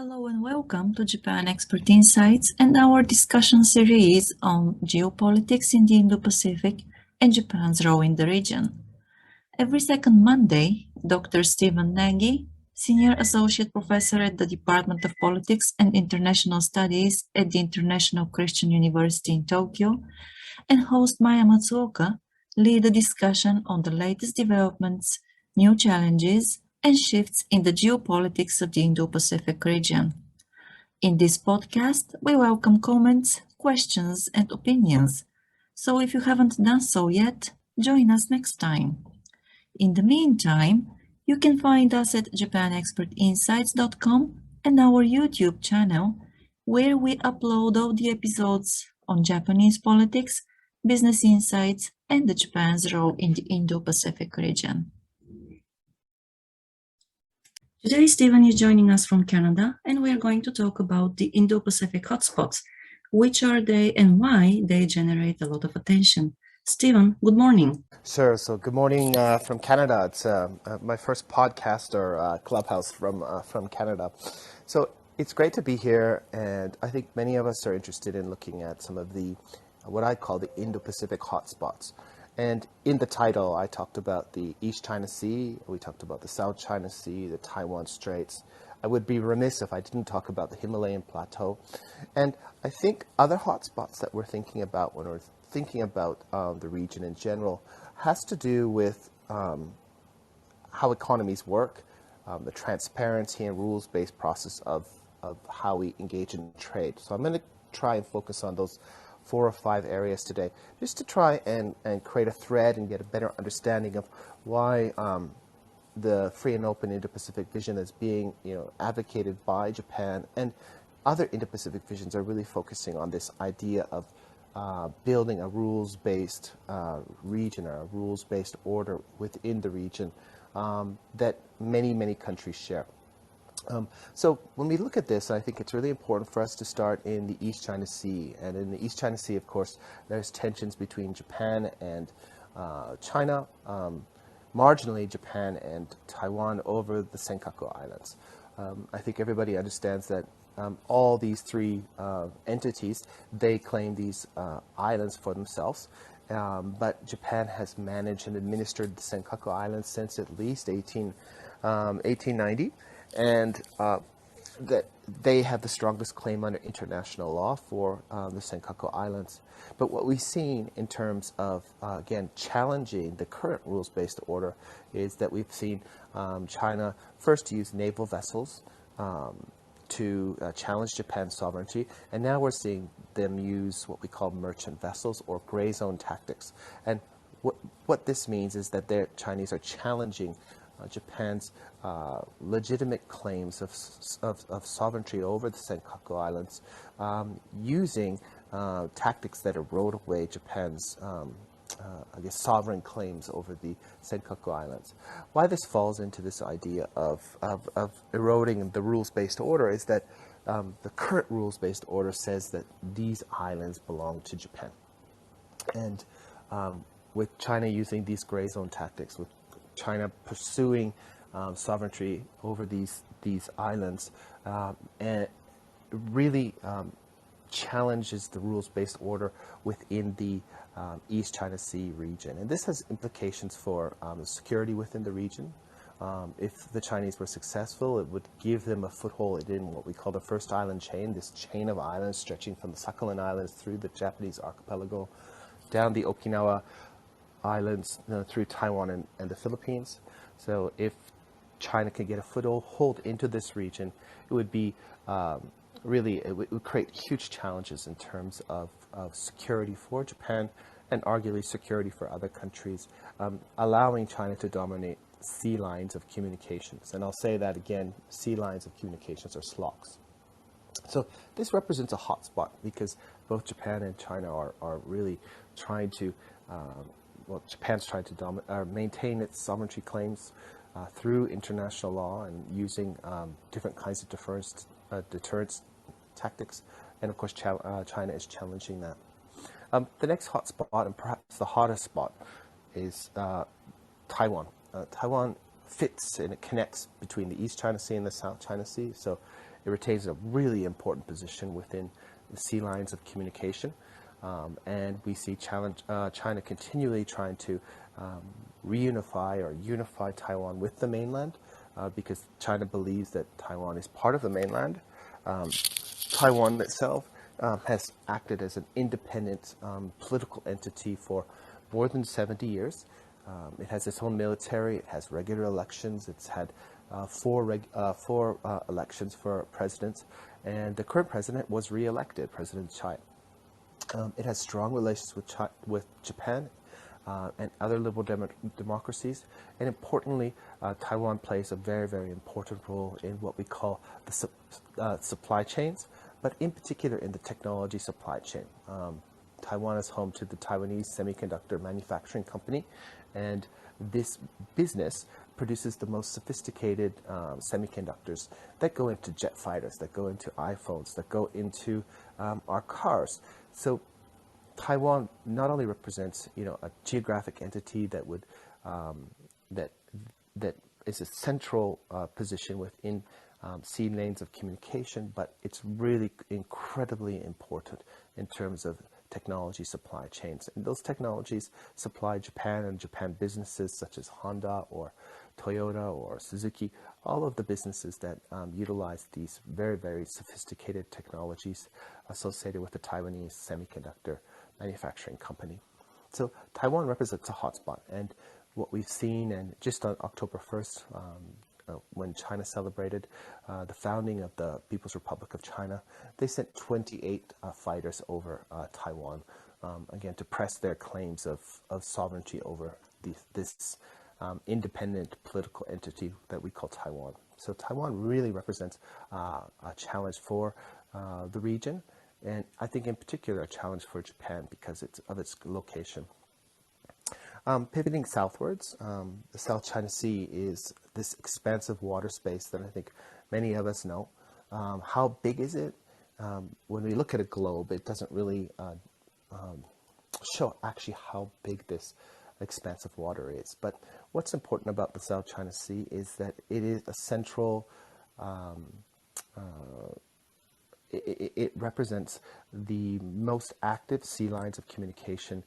Hello and welcome to Japan Expert Insights and our discussion series on geopolitics in the Indo-Pacific and Japan's role in the region. Every second Monday, Dr. Stephen Nagy, Senior Associate Professor at the Department of Politics and International Studies at the International Christian University in Tokyo, and host Maya Matsuoka lead a discussion on the latest developments, new challenges, and shifts in the geopolitics of the Indo-Pacific region. In this podcast, we welcome comments, questions, and opinions. So if you haven't done so yet, join us next time. In the meantime, you can find us at japanexpertinsights.com and our YouTube channel, where we upload all the episodes on Japanese politics, business insights, and Japan's role in the Indo-Pacific region. Today, Stephen is joining us from Canada, and we are going to talk about the Indo-Pacific Hot Spots. Which are they and why they generate a lot of attention? Stephen, good morning. Sure. So good morning from Canada. It's my first podcast or clubhouse from Canada. So it's great to be here, and I think many of us are interested in looking at some of the what I call the Indo-Pacific hot spots. And in the title, I talked about the East China Sea, we talked about the South China Sea, the Taiwan Straits. I would be remiss if I didn't talk about the Himalayan Plateau. And I think other hotspots that we're thinking about when we're thinking about the region in general has to do with how economies work, the transparency and rules-based process of how we engage in trade. So I'm going to try and focus on those 4 or 5 areas today, just to try and create a thread and get a better understanding of why the free and open Indo-Pacific vision is being advocated by Japan, and other Indo-Pacific visions are really focusing on this idea of building a rules-based region or a rules-based order within the region that many countries share. So when we look at this, I think it's really important for us to start in the East China Sea. And in the East China Sea, of course, there's tensions between Japan and China, marginally Japan and Taiwan over the Senkaku Islands. I think everybody understands that all these 3 entities, they claim these islands for themselves. But Japan has managed and administered the Senkaku Islands since at least 1890. And that they have the strongest claim under international law for the Senkaku Islands. But what we've seen in terms of, again, challenging the current rules-based order is that we've seen China first use naval vessels to challenge Japan's sovereignty, and now we're seeing them use what we call merchant vessels or gray zone tactics. And what this means is that the Chinese are challenging Japan's legitimate claims of sovereignty over the Senkaku Islands using tactics that erode away Japan's sovereign claims over the Senkaku Islands. Why this falls into this idea of eroding the rules-based order is that the current rules-based order says that these islands belong to Japan. And with China using these gray zone tactics, with China pursuing sovereignty over these islands, and really challenges the rules-based order within the East China Sea region. And this has implications for security within the region. If the Chinese were successful, it would give them a foothold in what we call the first island chain, this chain of islands stretching from the Sakhalin Islands through the Japanese archipelago, down the Okinawa Islands, through Taiwan and the Philippines. So if China can get a foothold into this region, it would be it would create huge challenges in terms of security for Japan and arguably security for other countries, allowing China to dominate sea lines of communications. And I'll say that again, sea lines of communications are SLOCs. So this represents a hotspot because both Japan and China are really trying to Japan's trying to maintain its sovereignty claims through international law and using different kinds of deterrence tactics. And of course, China is challenging that. The next hot spot, and perhaps the hottest spot, is Taiwan. Taiwan fits and it connects between the East China Sea and the South China Sea. So it retains a really important position within the sea lines of communication. And we see China continually trying to reunify or unify Taiwan with the mainland because China believes that Taiwan is part of the mainland. Taiwan itself has acted as an independent political entity for more than 70 years. It has its own military, it has regular elections, it's had four elections for presidents, and the current president was re-elected, President Tsai. It has strong relations with Japan and other liberal democracies, and importantly, Taiwan plays a very, very important role in what we call the supply chains, but in particular in the technology supply chain. Taiwan is home to the Taiwanese Semiconductor Manufacturing Company, and this business produces the most sophisticated semiconductors that go into jet fighters, that go into iPhones, that go into our cars. So Taiwan not only represents, a geographic entity that would that is a central position within sea lanes of communication, but it's really incredibly important in terms of technology supply chains. And those technologies supply Japan and Japan businesses such as Honda or Toyota or Suzuki, all of the businesses that utilize these very, very sophisticated technologies associated with the Taiwanese Semiconductor Manufacturing Company. So Taiwan represents a hotspot, and what we've seen, and just on October 1st, when China celebrated the founding of the People's Republic of China, they sent 28 fighters over Taiwan, again, to press their claims of sovereignty over this independent political entity that we call Taiwan. So Taiwan really represents a challenge for the region, and I think in particular a challenge for Japan because of its location. Pivoting southwards, the South China Sea is this expansive water space that I think many of us know. How big is it? When we look at a globe, it doesn't really show actually how big this expansive water is. But what's important about the South China Sea is that it is a central, it represents the most active sea lines of communication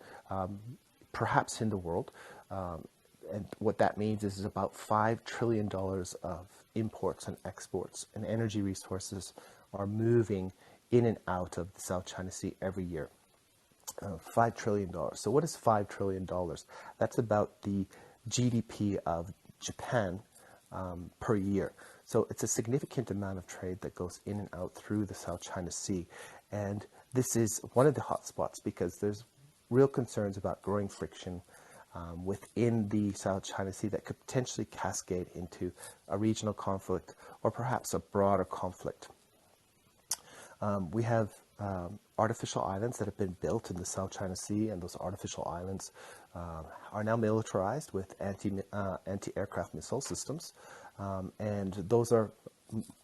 perhaps in the world. And what that means is about $5 trillion of imports and exports and energy resources are moving in and out of the South China Sea every year. $5 trillion. So what is $5 trillion? That's about the GDP of Japan per year. So it's a significant amount of trade that goes in and out through the South China Sea. And this is one of the hotspots because there's real concerns about growing friction within the South China Sea that could potentially cascade into a regional conflict or perhaps a broader conflict. We have artificial islands that have been built in the South China Sea, and those artificial islands are now militarized with anti-aircraft missile systems, and those are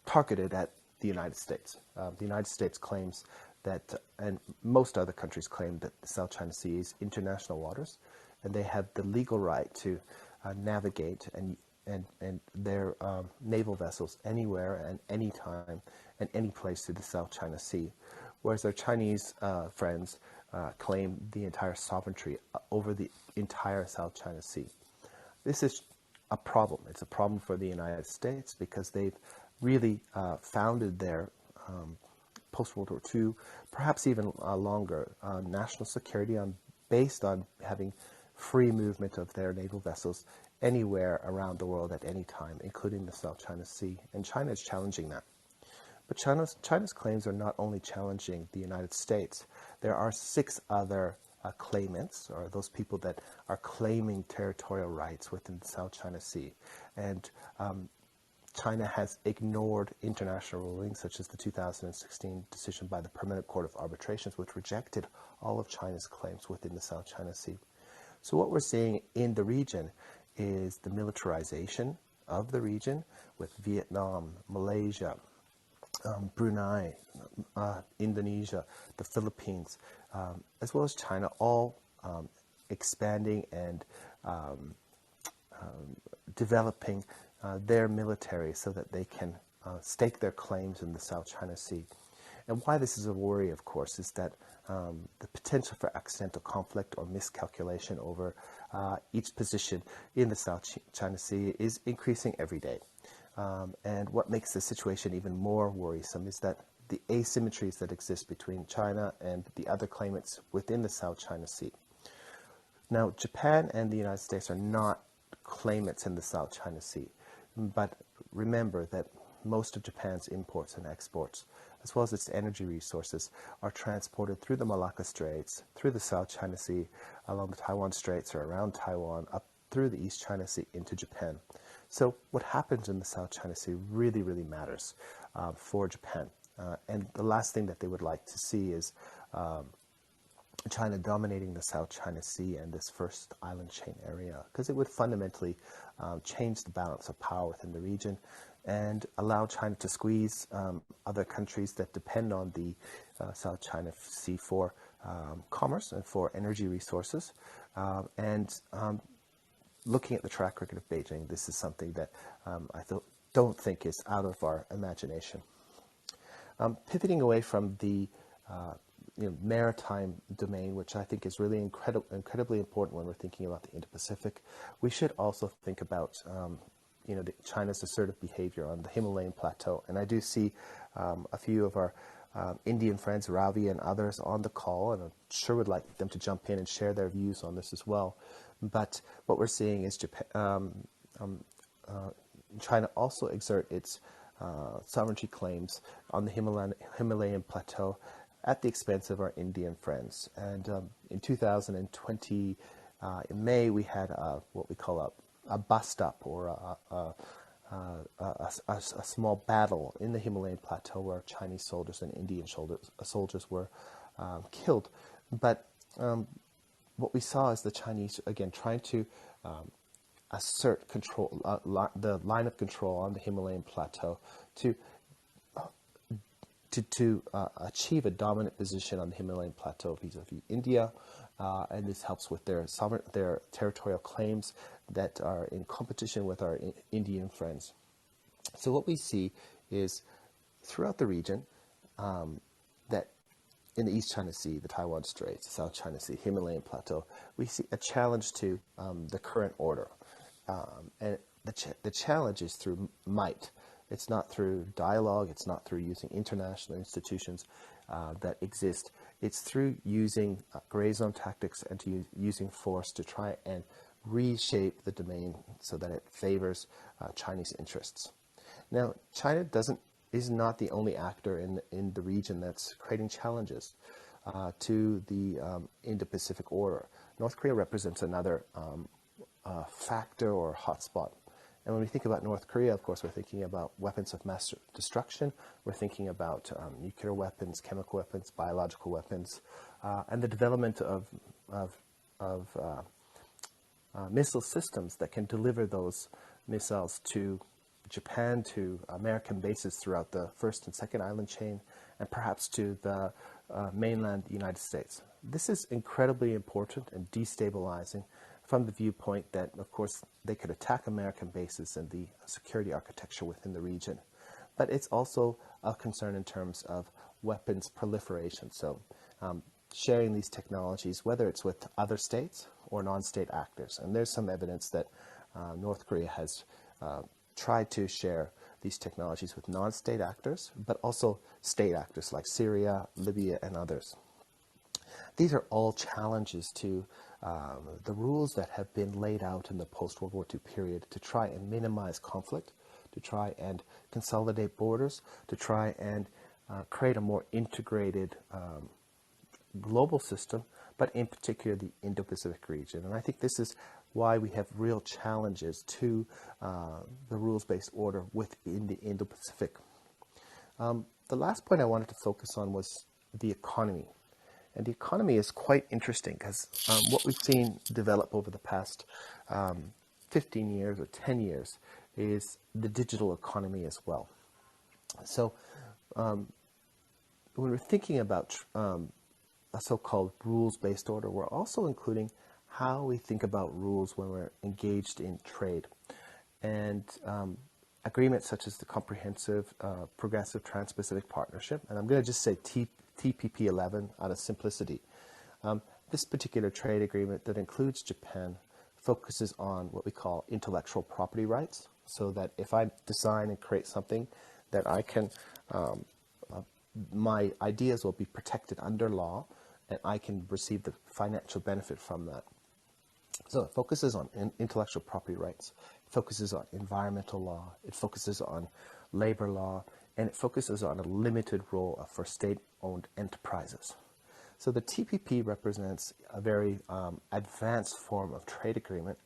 targeted at the United States. The United States claims that, and most other countries claim that the South China Sea is international waters, and they have the legal right to navigate and their naval vessels anywhere and anytime and any place through the South China Sea, whereas their Chinese friends claim the entire sovereignty over the entire South China Sea. This is a problem. It's a problem for the United States because they've really founded their post-World War II, perhaps even longer, national security based on having free movement of their naval vessels anywhere around the world at any time, including the South China Sea. And China is challenging that. But China's claims are not only challenging the United States. There are 6 other claimants, or those people that are claiming territorial rights within the South China Sea. And China has ignored international rulings, such as the 2016 decision by the Permanent Court of Arbitrations, which rejected all of China's claims within the South China Sea. So what we're seeing in the region is the militarization of the region with Vietnam, Malaysia, Brunei, Indonesia, the Philippines, as well as China, all expanding and developing their military so that they can stake their claims in the South China Sea. And why this is a worry, of course, is that the potential for accidental conflict or miscalculation over each position in the South China Sea is increasing every day. And what makes the situation even more worrisome is that the asymmetries that exist between China and the other claimants within the South China Sea. Now, Japan and the United States are not claimants in the South China Sea, but remember that most of Japan's imports and exports, as well as its energy resources, are transported through the Malacca Straits, through the South China Sea, along the Taiwan Straits or around Taiwan, up through the East China Sea into Japan. So what happens in the South China Sea really, really matters for Japan. And the last thing that they would like to see is China dominating the South China Sea and this first island chain area, because it would fundamentally change the balance of power within the region and allow China to squeeze other countries that depend on the South China Sea for commerce and for energy resources. Looking at the track record of Beijing, this is something that I don't think is out of our imagination. Pivoting away from the maritime domain, which I think is really incredibly important when we're thinking about the Indo-Pacific, we should also think about China's assertive behavior on the Himalayan plateau. And I do see a few of our Indian friends, Ravi and others, on the call, and I'm sure would like them to jump in and share their views on this as well. But what we're seeing is China also exert its sovereignty claims on the Himalayan plateau at the expense of our Indian friends. And in 2020, in May, we had what we call a bust-up or a small battle in the Himalayan plateau where Chinese soldiers and Indian soldiers were killed. But what we saw is the Chinese, again, trying to assert control, the line of control on the Himalayan plateau to achieve a dominant position on the Himalayan plateau vis-a-vis India, and this helps with their territorial claims that are in competition with our Indian friends. So what we see is throughout the region that in the East China Sea, the Taiwan Straits, the South China Sea, Himalayan plateau, we see a challenge to the current order. And the challenge is through might. It's not through dialogue. It's not through using international institutions that exist. It's through using gray zone tactics and using force to try and reshape the domain so that it favors Chinese interests. Now, China is not the only actor in the region that's creating challenges to the Indo-Pacific order. North Korea represents another factor or hotspot. And when we think about North Korea, of course, we're thinking about weapons of mass destruction. We're thinking about nuclear weapons, chemical weapons, biological weapons, and the development of missile systems that can deliver those missiles to Japan, to American bases throughout the first and second island chain, and perhaps to the mainland United States. This is incredibly important and destabilizing from the viewpoint that, of course, they could attack American bases and the security architecture within the region. But it's also a concern in terms of weapons proliferation. So sharing these technologies, whether it's with other states or non-state actors. And there's some evidence that North Korea has tried to share these technologies with non-state actors, but also state actors like Syria, Libya, and others. These are all challenges to the rules that have been laid out in the post-World War II period to try and minimize conflict, to try and consolidate borders, to try and create a more integrated global system, but in particular the Indo-Pacific region. And I think this is why we have real challenges to the rules-based order within the Indo-Pacific. The last point I wanted to focus on was the economy. And the economy is quite interesting because what we've seen develop over the past 15 years or 10 years is the digital economy as well. So when we're thinking about a so-called rules-based order, we're also including how we think about rules when we're engaged in trade. And agreements such as the Comprehensive Progressive Trans-Pacific Partnership, and I'm going to just say TPP 11 out of simplicity. This particular trade agreement that includes Japan focuses on what we call intellectual property rights, so that if I design and create something, that I can, my ideas will be protected under law, and I can receive the financial benefit from that. So it focuses on intellectual property rights, it focuses on environmental law, it focuses on labor law, and it focuses on a limited role for state-owned enterprises. So the TPP represents a very advanced form of trade agreement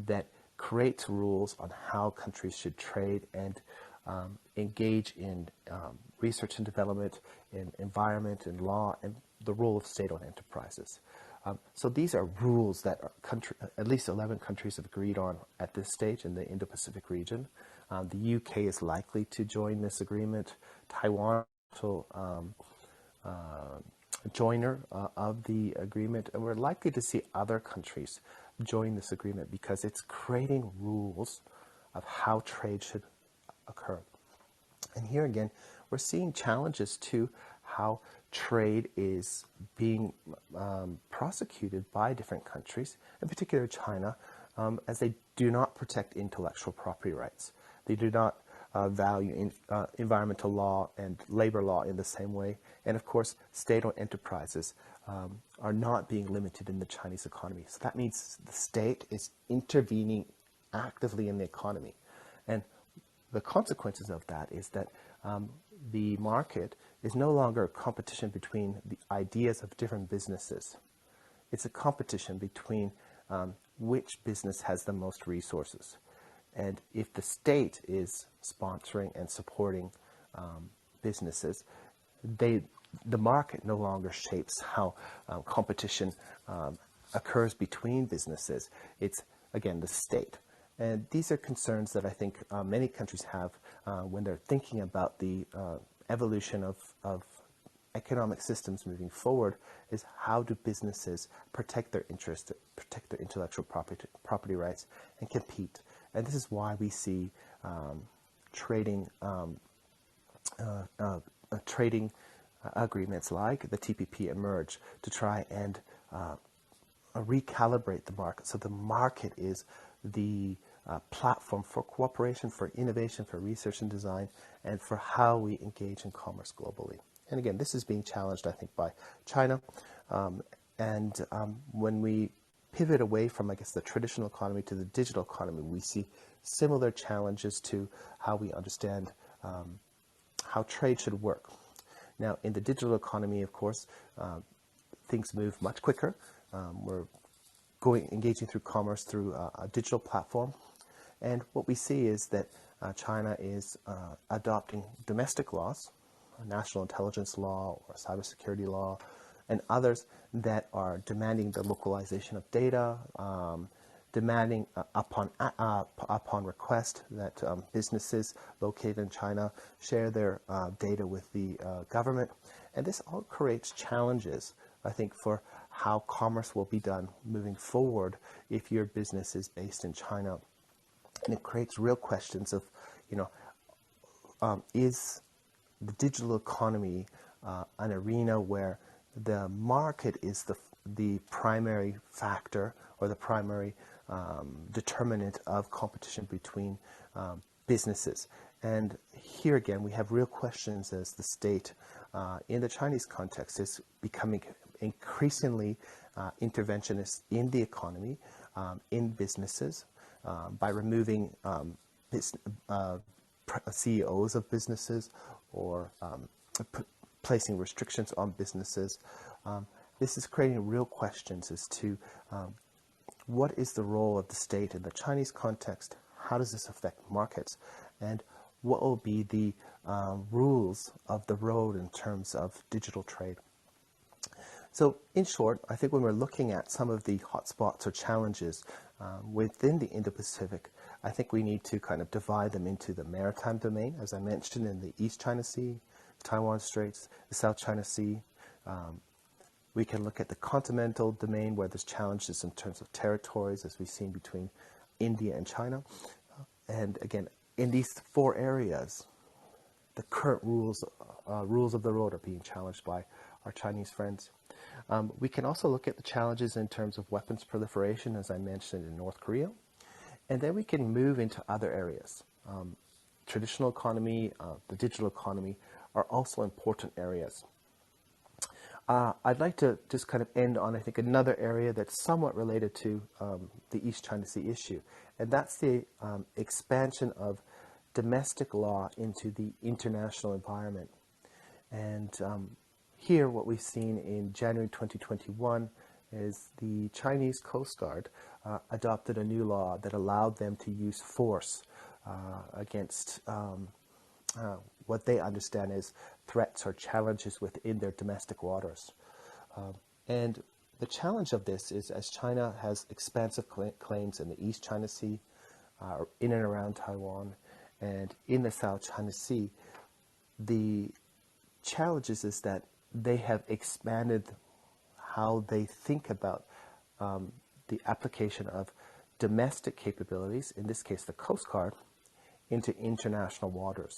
that creates rules on how countries should trade and engage in research and development, in environment, in law, and the role of state-owned enterprises. So these are rules that at least 11 countries have agreed on at this stage in the Indo-Pacific region. The UK is likely to join this agreement. Taiwan will joiner of the agreement, and we're likely to see other countries join this agreement because it's creating rules of how trade should occur. And here again, we're seeing challenges to how trade is being prosecuted by different countries, in particular China, as they do not protect intellectual property rights. They do not value environmental law and labor law in the same way. And of course, state-owned enterprises are not being limited in the Chinese economy. So that means the state is intervening actively in the economy. And the consequences of that is that the market is no longer a competition between the ideas of different businesses. It's a competition between which business has the most resources. And if the state is sponsoring and supporting businesses, the market no longer shapes how competition occurs between businesses. It's, again, the state. And these are concerns that I think many countries have when they're thinking about the evolution of economic systems moving forward, is how do businesses protect their interests, protect their intellectual property rights, and compete. And this is why we see trading agreements like the TPP emerge to try and recalibrate the market. So the market is the platform for cooperation, for innovation, for research and design, and for how we engage in commerce globally. And again, this is being challenged, I think, by China. When we pivot away from, I guess, the traditional economy to the digital economy, we see similar challenges to how we understand how trade should work. Now, in the digital economy, of course, things move much quicker. We're engaging through commerce through a digital platform. And what we see is that China is adopting domestic laws, national intelligence law or cybersecurity law, and others that are demanding the localization of data, demanding upon request that businesses located in China share their data with the government. And this all creates challenges, I think, for how commerce will be done moving forward if your business is based in China. And it creates real questions of, is the digital economy an arena where the market is the primary factor or the primary determinant of competition between businesses? And here again, we have real questions as the state in the Chinese context is becoming increasingly interventionist in the economy, in businesses, by removing CEOs of businesses or placing restrictions on businesses. This is creating real questions as to what is the role of the state in the Chinese context, how does this affect markets, and what will be the rules of the road in terms of digital trade. So in short, I think when we're looking at some of the hotspots or challenges within the Indo-Pacific, I think we need to kind of divide them into the maritime domain, as I mentioned, in the East China Sea, Taiwan Straits, the South China Sea. We can look at the continental domain where there's challenges in terms of territories, as we've seen between India and China. And again, in these four areas, the current rules of the road are being challenged by our Chinese friends. We can also look at the challenges in terms of weapons proliferation, as I mentioned, in North Korea. And then we can move into other areas. Traditional economy, the digital economy are also important areas. I'd like to just kind of end on, I think, another area that's somewhat related to the East China Sea issue, and that's the expansion of domestic law into the international environment. And here, what we've seen in January 2021 is the Chinese Coast Guard adopted a new law that allowed them to use force against what they understand as threats or challenges within their domestic waters. And the challenge of this is, as China has expansive claims in the East China Sea, in and around Taiwan, and in the South China Sea, the challenge is that they have expanded how they think about the application of domestic capabilities, in this case the Coast Guard, into international waters.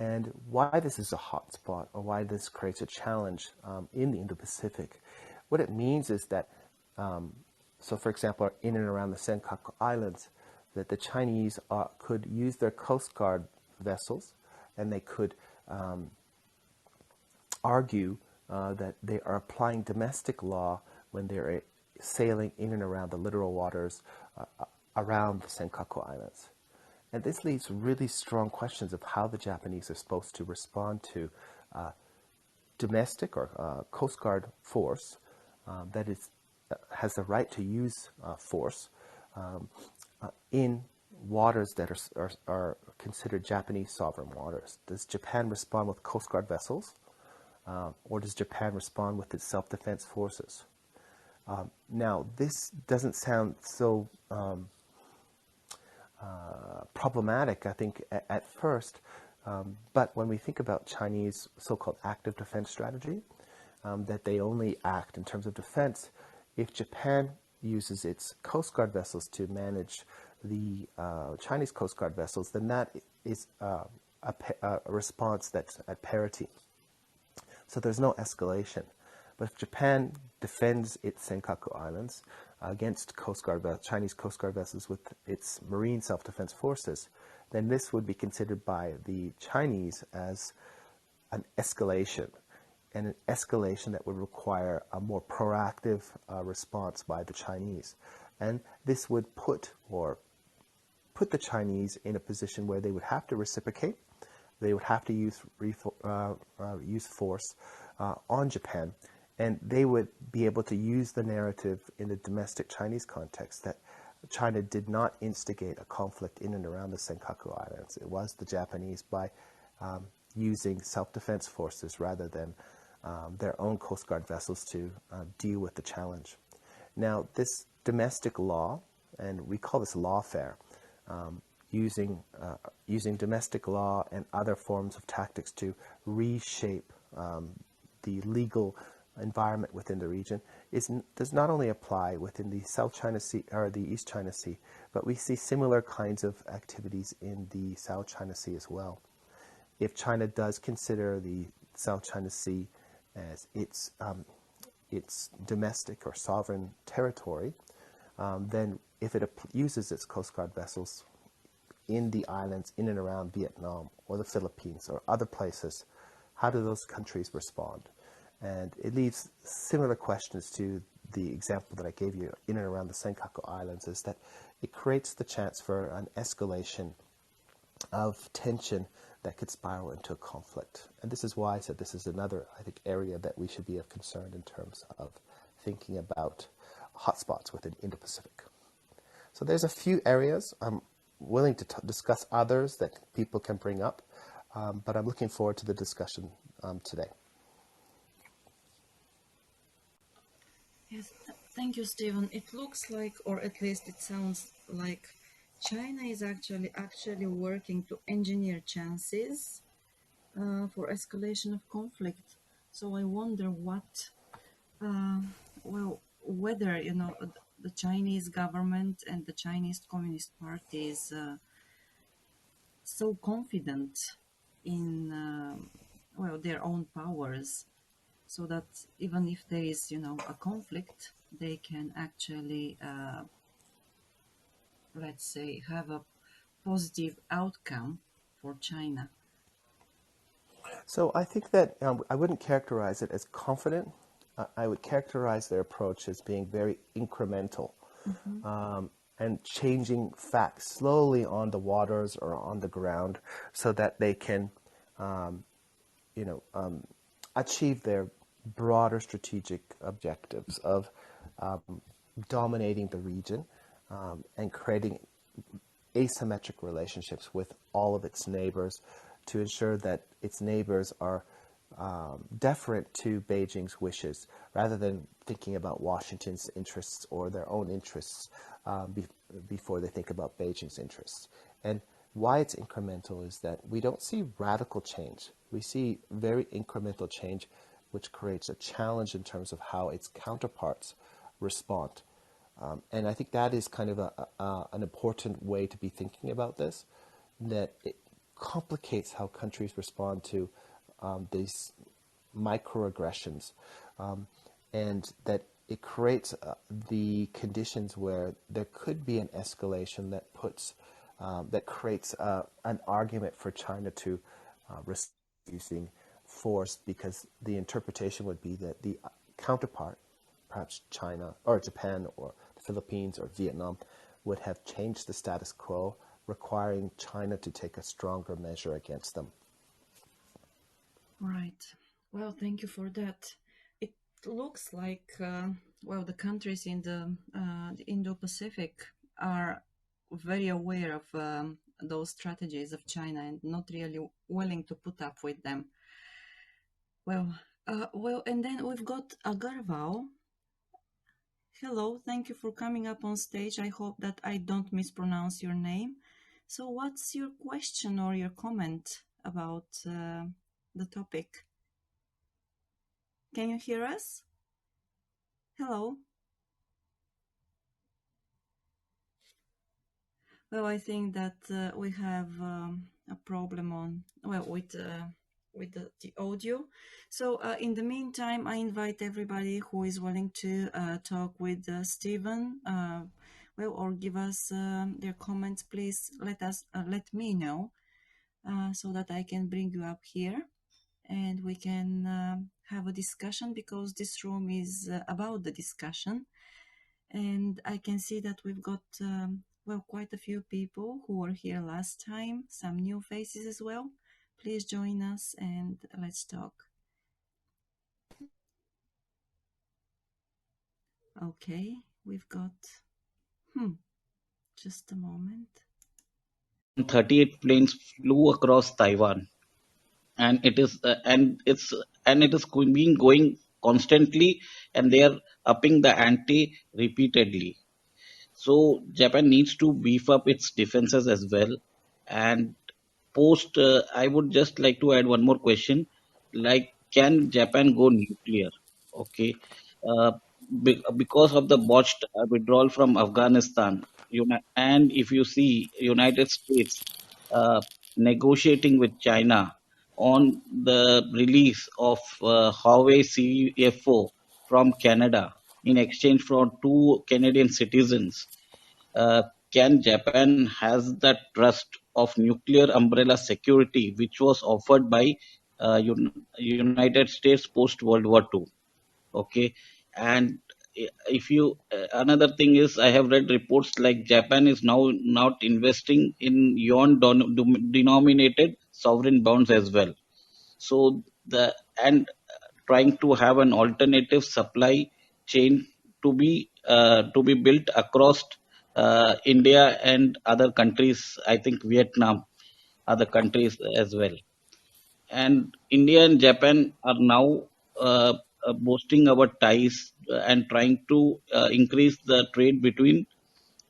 And why this is a hotspot, or why this creates a challenge in the Indo-Pacific, what it means is that, so for example, in and around the Senkaku Islands, that the Chinese could use their Coast Guard vessels, and they could argue that they are applying domestic law when they're sailing in and around the littoral waters around the Senkaku Islands. And this leaves really strong questions of how the Japanese are supposed to respond to domestic or Coast Guard force that has the right to use force in waters that are considered Japanese sovereign waters. Does Japan respond with Coast Guard vessels, or does Japan respond with its self-defense forces? Now, this doesn't sound so problematic, I think, at first, but when we think about Chinese so-called active defense strategy, that they only act in terms of defense, if Japan uses its Coast Guard vessels to manage the Chinese Coast Guard vessels, then that is a response that's at parity. So there's no escalation. But if Japan defends its Senkaku Islands against Chinese Coast Guard vessels with its marine self-defense forces, then this would be considered by the Chinese as an escalation, and an escalation that would require a more proactive response by the Chinese. And this would put the Chinese in a position where they would have to reciprocate. They would have to use force on Japan, and they would be able to use the narrative in the domestic Chinese context that China did not instigate a conflict in and around the Senkaku Islands. It was the Japanese, by using self-defense forces rather than their own Coast Guard vessels, to deal with the challenge. Now, this domestic law, and we call this lawfare, using domestic law and other forms of tactics to reshape the legal environment within the region, does not only apply within the South China Sea or the East China Sea, but we see similar kinds of activities in the South China Sea as well. If China does consider the South China Sea as its domestic or sovereign territory, then if it uses its Coast Guard vessels in the islands in and around Vietnam or the Philippines or other places, how do those countries respond? And it leaves similar questions to the example that I gave you in and around the Senkaku Islands, is that it creates the chance for an escalation of tension that could spiral into a conflict. And this is why I said this is another, I think, area that we should be of concern in terms of thinking about hotspots within Indo-Pacific. So there's a few areas. I'm willing to discuss others that people can bring up, but I'm looking forward to the discussion today. Yes, thank you, Stephen. It looks like, or at least it sounds like, China is actually working to engineer chances for escalation of conflict. So I wonder whether the Chinese government and the Chinese Communist Party is so confident in their own powers, so that even if there is a conflict, they can actually let's say have a positive outcome for China. So I think that I wouldn't characterize it as confident. I would characterize their approach as being very incremental, Hmm. and changing facts slowly on the waters or on the ground so that they can, um, you know, um, achieve their broader strategic objectives of dominating the region, and creating asymmetric relationships with all of its neighbors to ensure that its neighbors are deferent to Beijing's wishes rather than thinking about Washington's interests or their own interests before they think about Beijing's interests. And why it's incremental is that we don't see radical change. We see very incremental change, which creates a challenge in terms of how its counterparts respond. And I think that is kind of an important way to be thinking about this, that it complicates how countries respond to these microaggressions, and that it creates the conditions where there could be an escalation that creates an argument for China to using force, because the interpretation would be that the counterpart, perhaps China or Japan or the Philippines or Vietnam, would have changed the status quo, requiring China to take a stronger measure against them. Right. Well, thank you for that. It looks like the countries in the Indo-Pacific are very aware of those strategies of China and not really willing to put up with them. And then we've got Agarwal. Hello, thank you for coming up on stage. I hope that I don't mispronounce your name. So, what's your question or your comment about the topic? Can you hear us? Hello. Well, I think that we have a problem with the audio. So in the meantime, I invite everybody who is willing to talk with Stephen, or give us their comments. Please let me know so that I can bring you up here and we can have a discussion, because this room is about the discussion. And I can see that we've got quite a few people who were here last time, some new faces as well. Please join us and let's talk. Okay, we've got just a moment. 38 planes flew across Taiwan, and it is being going constantly, and they are upping the ante repeatedly. So Japan needs to beef up its defenses as well. And I would just like to add one more question, like, can Japan go nuclear? Okay. uh, because of the botched withdrawal from Afghanistan, and if you see United States uh, negotiating with China on the release of Huawei CFO from Canada in exchange for two Canadian citizens, uh, can Japan has that trust of nuclear umbrella security which was offered by United States post World War II? Okay. And if you another thing is, I have read reports like Japan is now not investing in yuan denominated sovereign bonds as well. So the and trying to have an alternative supply chain to be built across India and other countries. I think Vietnam, other countries as well. And India and Japan are now boosting our ties and trying to increase the trade between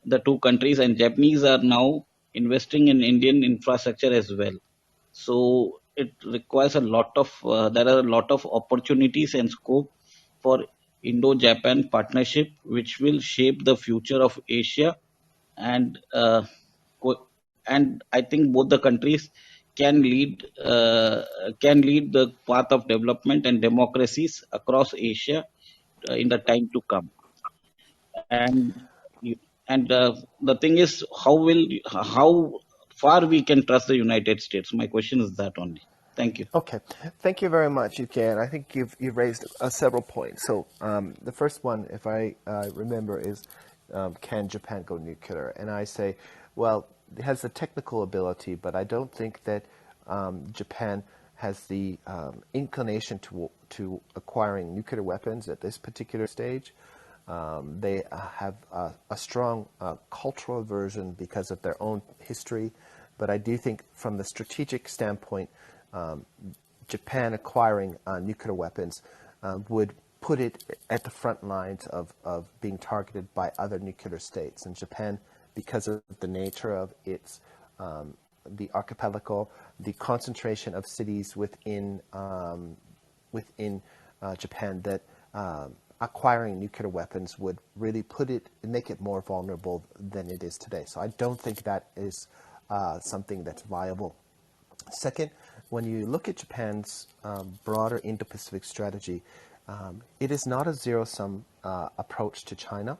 the two countries. And Japanese are now investing in Indian infrastructure as well. So it requires there are a lot of opportunities and scope for Indo-Japan partnership, which will shape the future of Asia and and I think both the countries can lead the path of development and democracies across Asia in the time to come. And the thing is, how far we can trust the United States? My question is that only. Thank you. Okay, thank you very much, Yuki. I think you've raised several points. So the first one, if I remember, is can Japan go nuclear? And I say, well, it has the technical ability, but I don't think that Japan has the inclination to acquiring nuclear weapons at this particular stage. They have a strong cultural aversion because of their own history, but I do think from the strategic standpoint, Japan acquiring nuclear weapons would put it at the front lines of being targeted by other nuclear states. And Japan, because of the nature of its the archipelago, the concentration of cities within Japan, that acquiring nuclear weapons would really make it more vulnerable than it is today. So I don't think that is something that's viable. Second, when you look at Japan's broader Indo-Pacific strategy, it is not a zero-sum approach to China.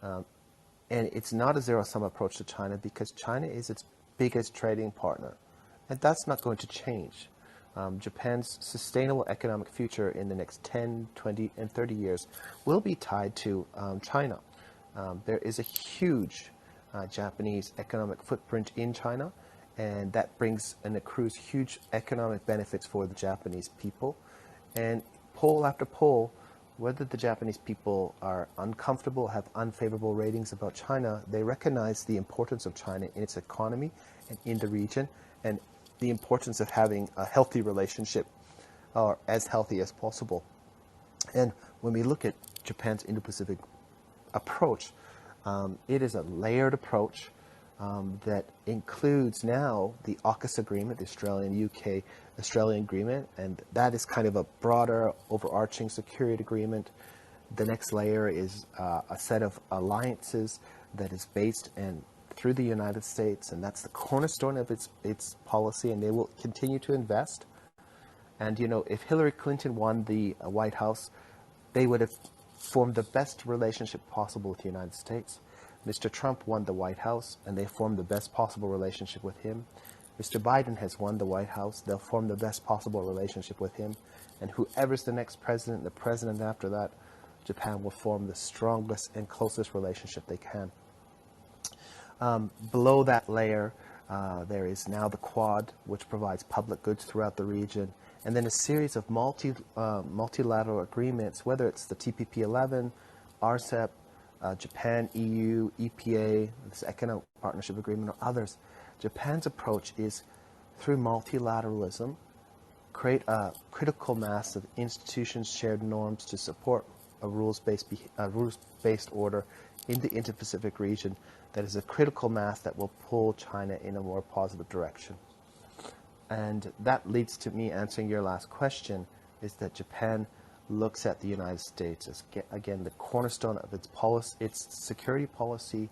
And it's not a zero-sum approach to China because China is its biggest trading partner. And that's not going to change. Japan's sustainable economic future in the next 10, 20, and 30 years will be tied to China. There is a huge Japanese economic footprint in China, and that brings and accrues huge economic benefits for the Japanese people. And poll after poll, whether the Japanese people are uncomfortable, have unfavorable ratings about China, they recognize the importance of China in its economy and in the region, and the importance of having a healthy relationship, or as healthy as possible. And when we look at Japan's Indo-Pacific approach, it is a layered approach that includes now the AUKUS agreement, the Australian-UK Australian agreement, and that is kind of a broader, overarching security agreement. The next layer is a set of alliances that is based through the United States, and that's the cornerstone of its policy, and they will continue to invest. And, if Hillary Clinton won the White House, they would have formed the best relationship possible with the United States. Mr. Trump won the White House, and they formed the best possible relationship with him. Mr. Biden has won the White House. They'll form the best possible relationship with him. And whoever's the next president, the president after that, Japan will form the strongest and closest relationship they can. Below that layer, there is now the Quad, which provides public goods throughout the region, and then a series of multilateral agreements, whether it's the TPP-11, RCEP, Japan, EU, EPA, this Economic Partnership Agreement, or others. Japan's approach is through multilateralism, create a critical mass of institutions, shared norms to support a rules-based order in the Indo-Pacific region that is a critical mass that will pull China in a more positive direction. And that leads to me answering your last question, is that Japan looks at the United States as, again, the cornerstone of its policy, its security policy.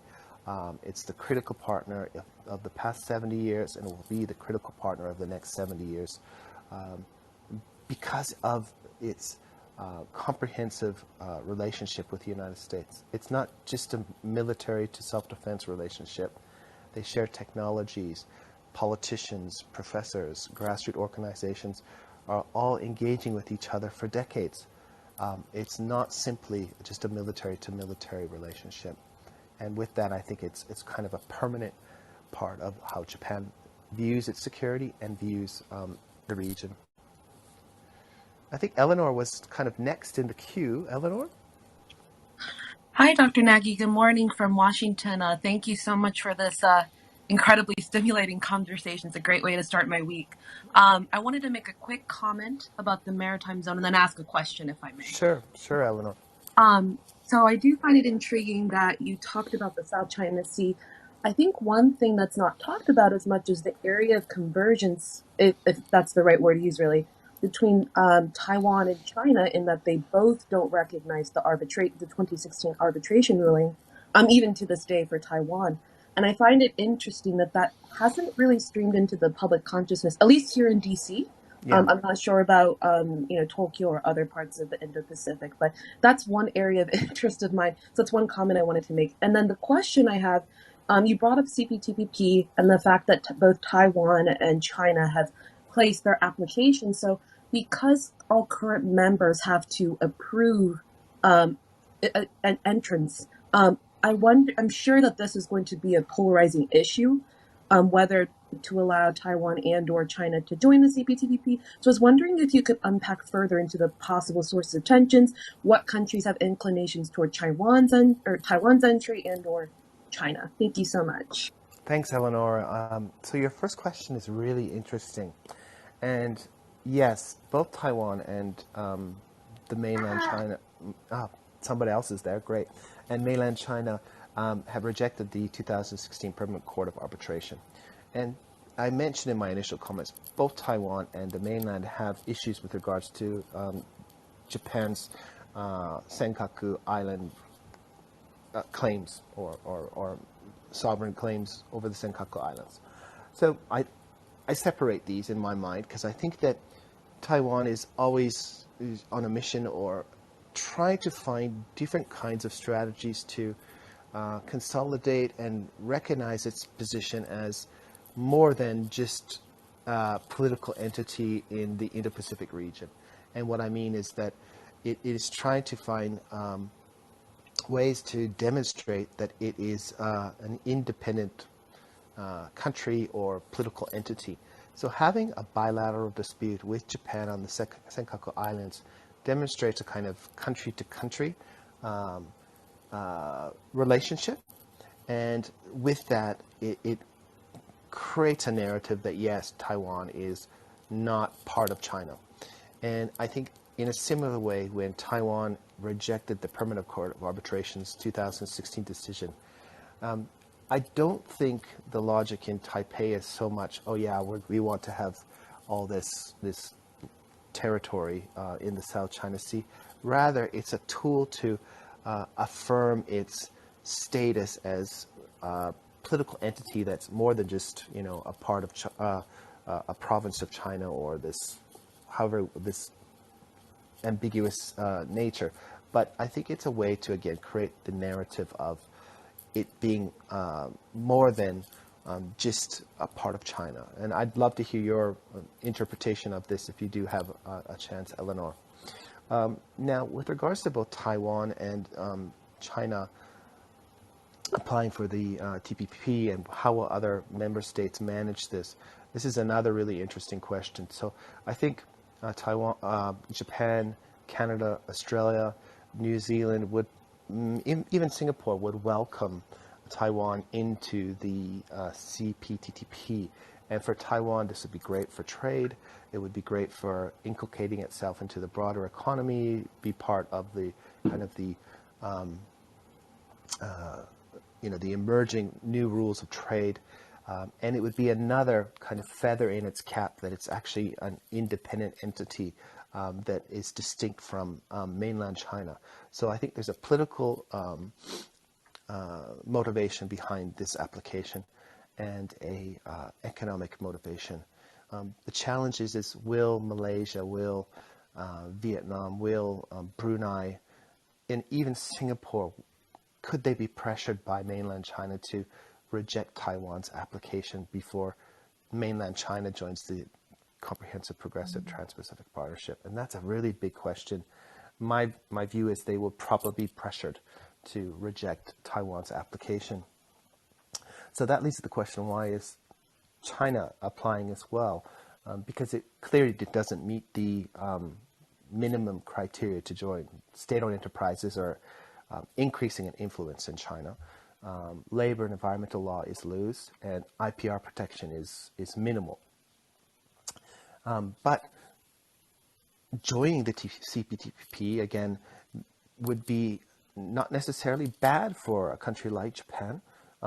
It's the critical partner of the past 70 years, and it will be the critical partner of the next 70 years because of its comprehensive relationship with the United States. It's not just a military to self-defense relationship. They share technologies. Politicians, professors, grassroots organizations are all engaging with each other for decades. It's not simply just a military-to-military relationship. And with that, I think it's kind of a permanent part of how Japan views its security and views the region. I think Eleanor was kind of next in the queue. Eleanor? Hi, Dr. Nagy. Good morning from Washington. Thank you so much for this incredibly stimulating conversation. It's a great way to start my week. I wanted to make a quick comment about the maritime zone and then ask a question, if I may. Sure, Eleanor. So I do find it intriguing that you talked about the South China Sea. I think one thing that's not talked about as much is the area of convergence, if that's the right word to use, really, between Taiwan and China, in that they both don't recognize the 2016 arbitration ruling, even to this day for Taiwan. And I find it interesting that that hasn't really streamed into the public consciousness, at least here in DC. Yeah. I'm not sure about Tokyo or other parts of the Indo-Pacific, but that's one area of interest of mine. So that's one comment I wanted to make. And then the question I have, you brought up CPTPP and the fact that both Taiwan and China have placed their application. So because all current members have to approve an entrance, I'm sure that this is going to be a polarizing issue, whether to allow Taiwan and or China to join the CPTPP. So I was wondering if you could unpack further into the possible sources of tensions, what countries have inclinations toward Taiwan's entry and or China. Thank you so much. Thanks, Eleanor. So your first question is really interesting. And yes, both Taiwan and the mainland China, somebody else is there, great, and mainland China have rejected the 2016 Permanent Court of Arbitration. And I mentioned in my initial comments, both Taiwan and the mainland have issues with regards to Japan's Senkaku Island claims or sovereign claims over the Senkaku Islands. So I separate these in my mind because I think that Taiwan is always on a mission or trying to find different kinds of strategies to consolidate and recognize its position as more than just a political entity in the Indo-Pacific region. And what I mean is that it is trying to find ways to demonstrate that it is an independent country or political entity. So having a bilateral dispute with Japan on the Senkaku Islands demonstrates a kind of country-to-country relationship. And with that, it creates a narrative that, yes, Taiwan is not part of China. And I think in a similar way, when Taiwan rejected the Permanent Court of Arbitration's 2016 decision, I don't think the logic in Taipei is so much, oh yeah, we want to have all this territory in the South China Sea. Rather, it's a tool to affirm its status as a political entity that's more than just a part of a province of China or this ambiguous nature. But I think it's a way to again create the narrative of it being more than just a part of China. And I'd love to hear your interpretation of this if you do have a chance, Eleanor. Now, with regards to both Taiwan and China applying for the TPP and how will other member states manage this, this is another really interesting question. So I think Taiwan, Japan, Canada, Australia, New Zealand would even Singapore would welcome Taiwan into the CPTPP. And for Taiwan, this would be great for trade. It would be great for inculcating itself into the broader economy, be part of the kind of the emerging new rules of trade. And it would be another kind of feather in its cap that it's actually an independent entity that is distinct from mainland China. So I think there's a political motivation behind this application and a economic motivation. The challenge is will Malaysia, will Vietnam, will Brunei, and even Singapore, could they be pressured by mainland China to reject Taiwan's application before mainland China joins the Comprehensive Progressive Trans-Pacific Partnership? And that's a really big question. My view is they will probably be pressured to reject Taiwan's application. So that leads to the question, why is China applying as well? Because it clearly doesn't meet the minimum criteria to join. State-owned enterprises are increasing in influence in China. Labor and environmental law is loose, and IPR protection is minimal. But joining the CPTPP, again, would be not necessarily bad for a country like Japan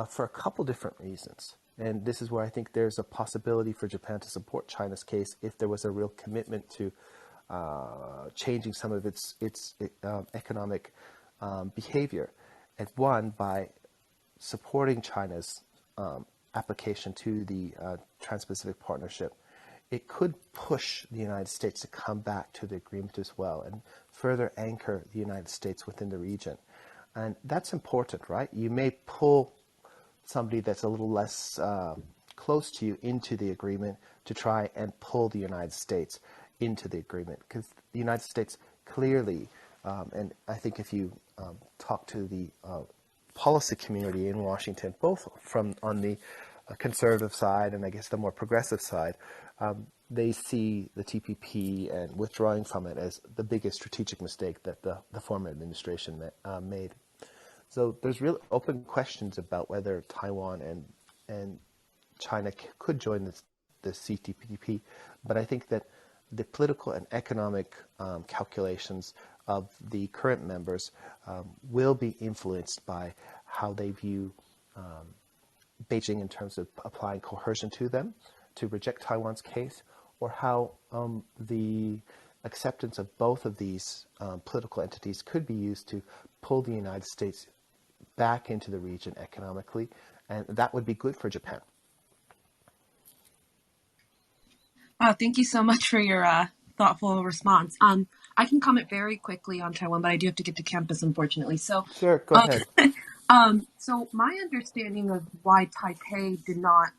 for a couple different reasons. And this is where I think there's a possibility for Japan to support China's case if there was a real commitment to changing some of its economic behavior. And one, by supporting China's application to the Trans-Pacific Partnership, it could push the United States to come back to the agreement as well and further anchor the United States within the region. And that's important, right? You may pull somebody that's a little less close to you into the agreement to try and pull the United States into the agreement, because the United States clearly, and I think if you talk to the policy community in Washington, both from on the conservative side and I guess the more progressive side, they see the TPP and withdrawing from it as the biggest strategic mistake that the former administration made. So there's real open questions about whether Taiwan and China could join the CTPP, but I think that the political and economic calculations of the current members will be influenced by how they view Beijing in terms of applying coercion to them to reject Taiwan's case, or how the acceptance of both of these political entities could be used to pull the United States back into the region economically, and that would be good for Japan. Thank you so much for your thoughtful response. I can comment very quickly on Taiwan, but I do have to get to campus, unfortunately. So, Sure, go ahead. So my understanding of why Taipei did not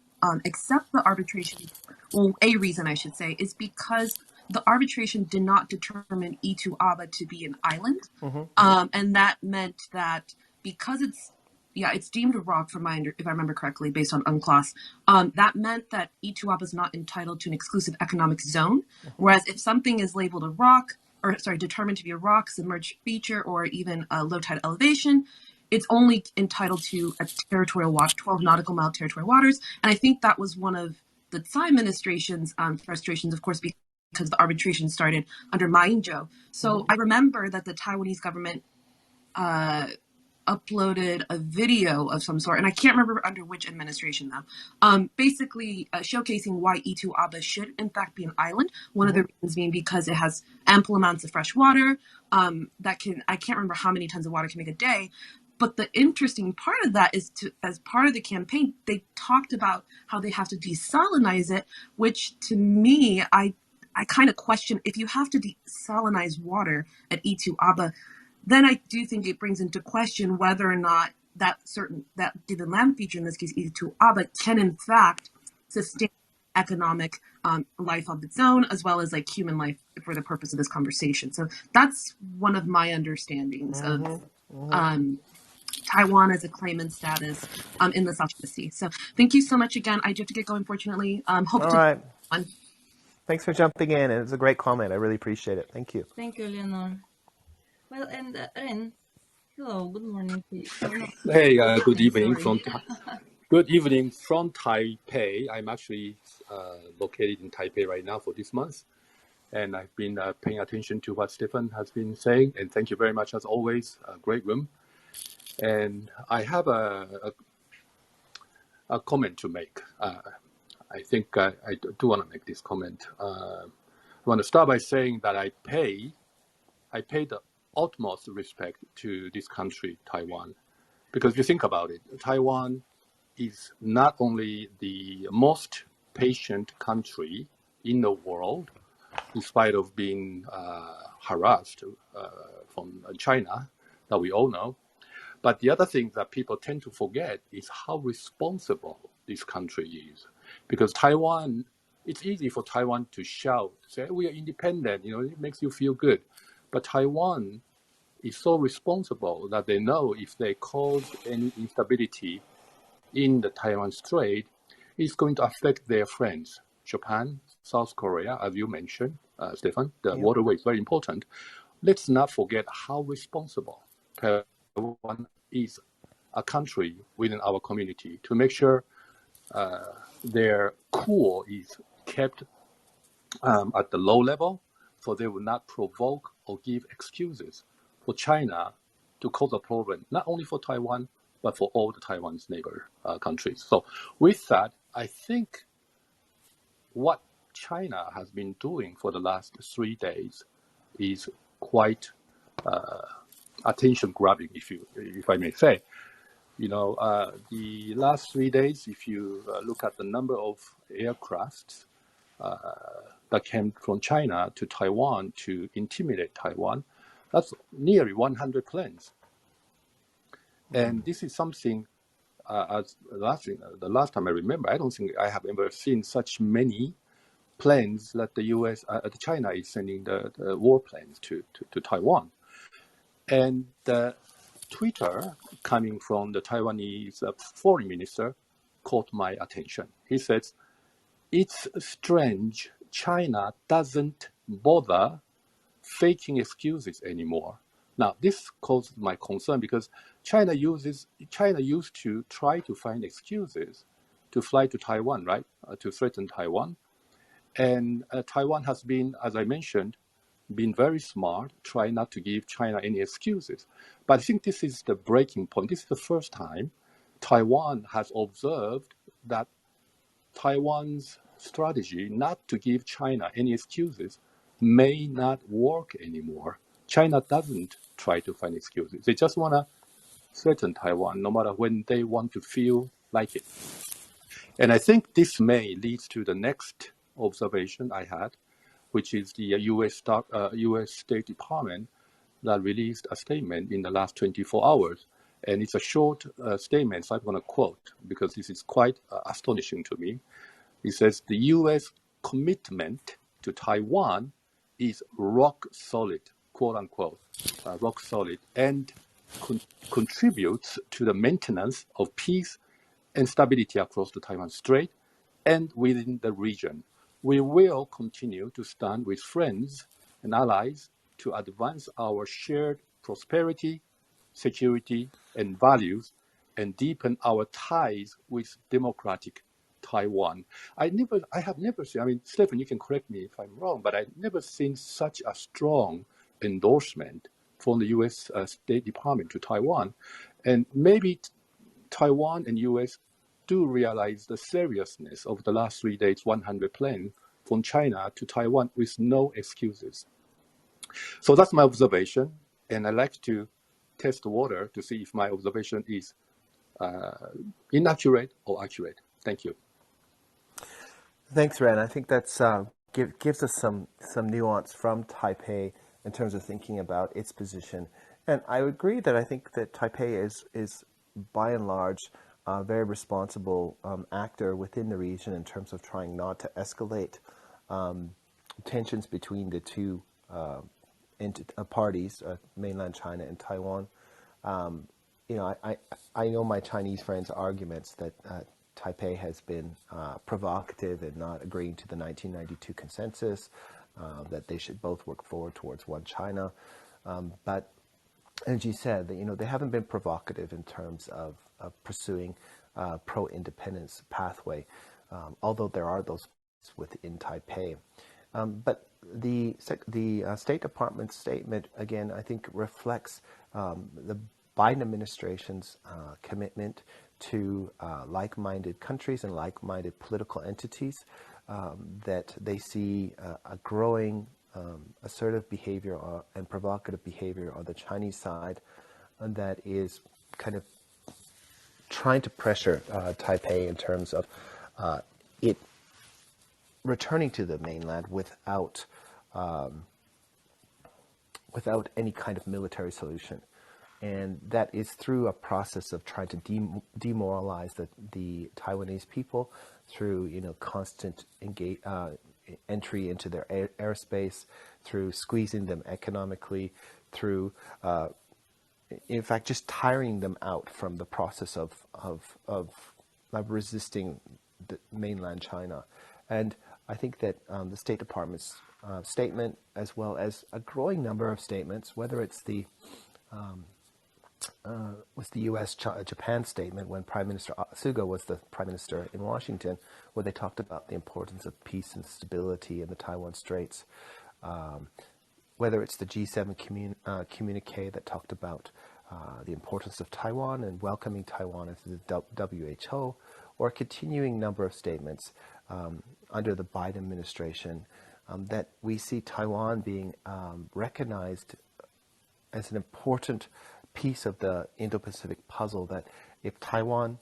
accept the arbitration, well, a reason I should say, is because the arbitration did not determine Itu-Aba to be an island, and that meant that because it's deemed a rock if I remember correctly, based on UNCLOS. That meant that Itu-Aba is not entitled to an exclusive economic zone, whereas if something is labeled a rock, determined to be a rock, submerged feature, or even a low tide elevation, it's only entitled to a territorial watch, 12 nautical mile territorial waters. And I think that was one of the Tsai administration's frustrations, of course, because the arbitration started under Ma Ying-jeou. So I remember that the Taiwanese government uploaded a video of some sort, and I can't remember under which administration though, basically showcasing why Itu-Aba should in fact be an island. One of the reasons being because it has ample amounts of fresh water I can't remember how many tons of water can make a day. But the interesting part of that is as part of the campaign, they talked about how they have to desalinize it, which to me, I kind of question, if you have to desalinize water at Itu-Aba, then I do think it brings into question whether or not that given land feature, in this case Itu-Aba, can in fact sustain economic life of its own, as well as like human life for the purpose of this conversation. So that's one of my understandings of Taiwan as a claimant status in the South China Sea. So thank you so much again. I do have to get going, fortunately. Hope All to right. on. Thanks for jumping in, and it's a great comment. I really appreciate it. Thank you. Thank you, Leonor. Well, and Ren, hello, good morning to you. Hey, good evening sorry. good evening from Taipei. I'm actually located in Taipei right now for this month, and I've been paying attention to what Stephen has been saying. And thank you very much, as always. A great room. And I have a comment to make. I think I do want to make this comment. I want to start by saying that I pay the utmost respect to this country, Taiwan, because if you think about it, Taiwan is not only the most patient country in the world, in spite of being harassed from China, that we all know, but the other thing that people tend to forget is how responsible this country is. Because Taiwan, it's easy for Taiwan to shout, say, we are independent, it makes you feel good. But Taiwan is so responsible that they know if they cause any instability in the Taiwan Strait, it's going to affect their friends, Japan, South Korea, as you mentioned, Stefan. The waterway is very important. Let's not forget how responsible Taiwan is a country within our community to make sure their core is kept at the low level, so they will not provoke or give excuses for China to cause a problem, not only for Taiwan, but for all the Taiwan's neighbor countries. So with that, I think what China has been doing for the last 3 days is quite attention-grabbing, if I may say. The last 3 days, if you look at the number of aircrafts that came from China to Taiwan to intimidate Taiwan, that's nearly 100 planes. And this is something, as the last time I remember, I don't think I have ever seen such many planes that China is sending the warplanes to Taiwan. And Twitter coming from the Taiwanese foreign minister caught my attention. He says, it's strange China doesn't bother faking excuses anymore. Now, this caused my concern because China used to try to find excuses to fly to Taiwan, right, to threaten Taiwan. And Taiwan has been, as I mentioned, been very smart, try not to give China any excuses. But I think this is the breaking point. This is the first time Taiwan has observed that Taiwan's strategy not to give China any excuses may not work anymore. China doesn't try to find excuses. They just want to threaten Taiwan no matter when they want to feel like it. And I think this may lead to the next observation I had, which is the U.S. State Department that released a statement in the last 24 hours. And it's a short statement, so I'm going to quote because this is quite astonishing to me. It says, the U.S. commitment to Taiwan is rock solid, quote unquote, rock solid, and contributes to the maintenance of peace and stability across the Taiwan Strait and within the region. We will continue to stand with friends and allies to advance our shared prosperity, security, and values, and deepen our ties with democratic Taiwan. I have never seen, I mean, Stephen, you can correct me if I'm wrong, but I've never seen such a strong endorsement from the U.S. State Department to Taiwan. And maybe Taiwan and U.S. do realize the seriousness of the last 3 days, 100 planes from China to Taiwan with no excuses. So that's my observation, and I like to test the water to see if my observation is inaccurate or accurate. Thank you. Thanks, Ren. I think that's gives us some nuance from Taipei in terms of thinking about its position. And I agree that I think that Taipei is by and large a very responsible actor within the region in terms of trying not to escalate tensions between the two parties, mainland China and Taiwan. I know my Chinese friends' arguments that Taipei has been provocative in not agreeing to the 1992 consensus, that they should both work forward towards one China. But as you said, they haven't been provocative in terms of pursuing pro-independence pathway, although there are those within Taipei. But the State Department statement, again, I think reflects the Biden administration's commitment to like-minded countries and like-minded political entities, that they see a growing assertive behavior and provocative behavior on the Chinese side, and that is kind of trying to pressure Taipei in terms of it returning to the mainland without any kind of military solution. And that is through a process of trying to demoralize the Taiwanese people through constant entry into their airspace, through squeezing them economically, through in fact just tiring them out from the process of resisting the mainland China. And I think that the State Department's statement, as well as a growing number of statements, whether it's the U.S.-Japan statement when Prime Minister Suga was the Prime Minister in Washington, where they talked about the importance of peace and stability in the Taiwan Straits, whether it's the G7 communique that talked about the importance of Taiwan and welcoming Taiwan into the WHO, or a continuing number of statements under the Biden administration, that we see Taiwan being recognized as an important piece of the Indo-Pacific puzzle that if Taiwan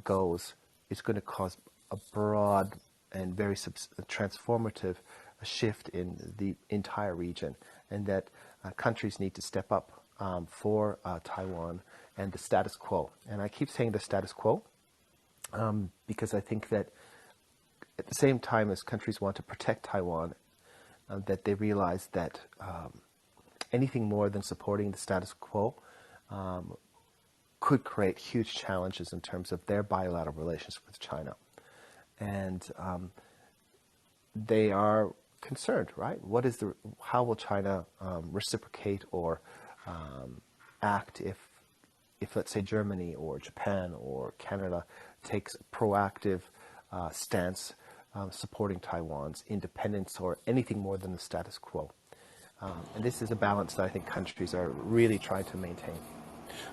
goes, it's going to cause a broad and very transformative shift in the entire region, and that countries need to step up for Taiwan and the status quo. And I keep saying the status quo because I think that at the same time as countries want to protect Taiwan, that they realize that anything more than supporting the status quo could create huge challenges in terms of their bilateral relations with China. And they are concerned, right? How will China reciprocate or act if, let's say, Germany or Japan or Canada takes a proactive stance supporting Taiwan's independence or anything more than the status quo? And this is a balance that I think countries are really trying to maintain.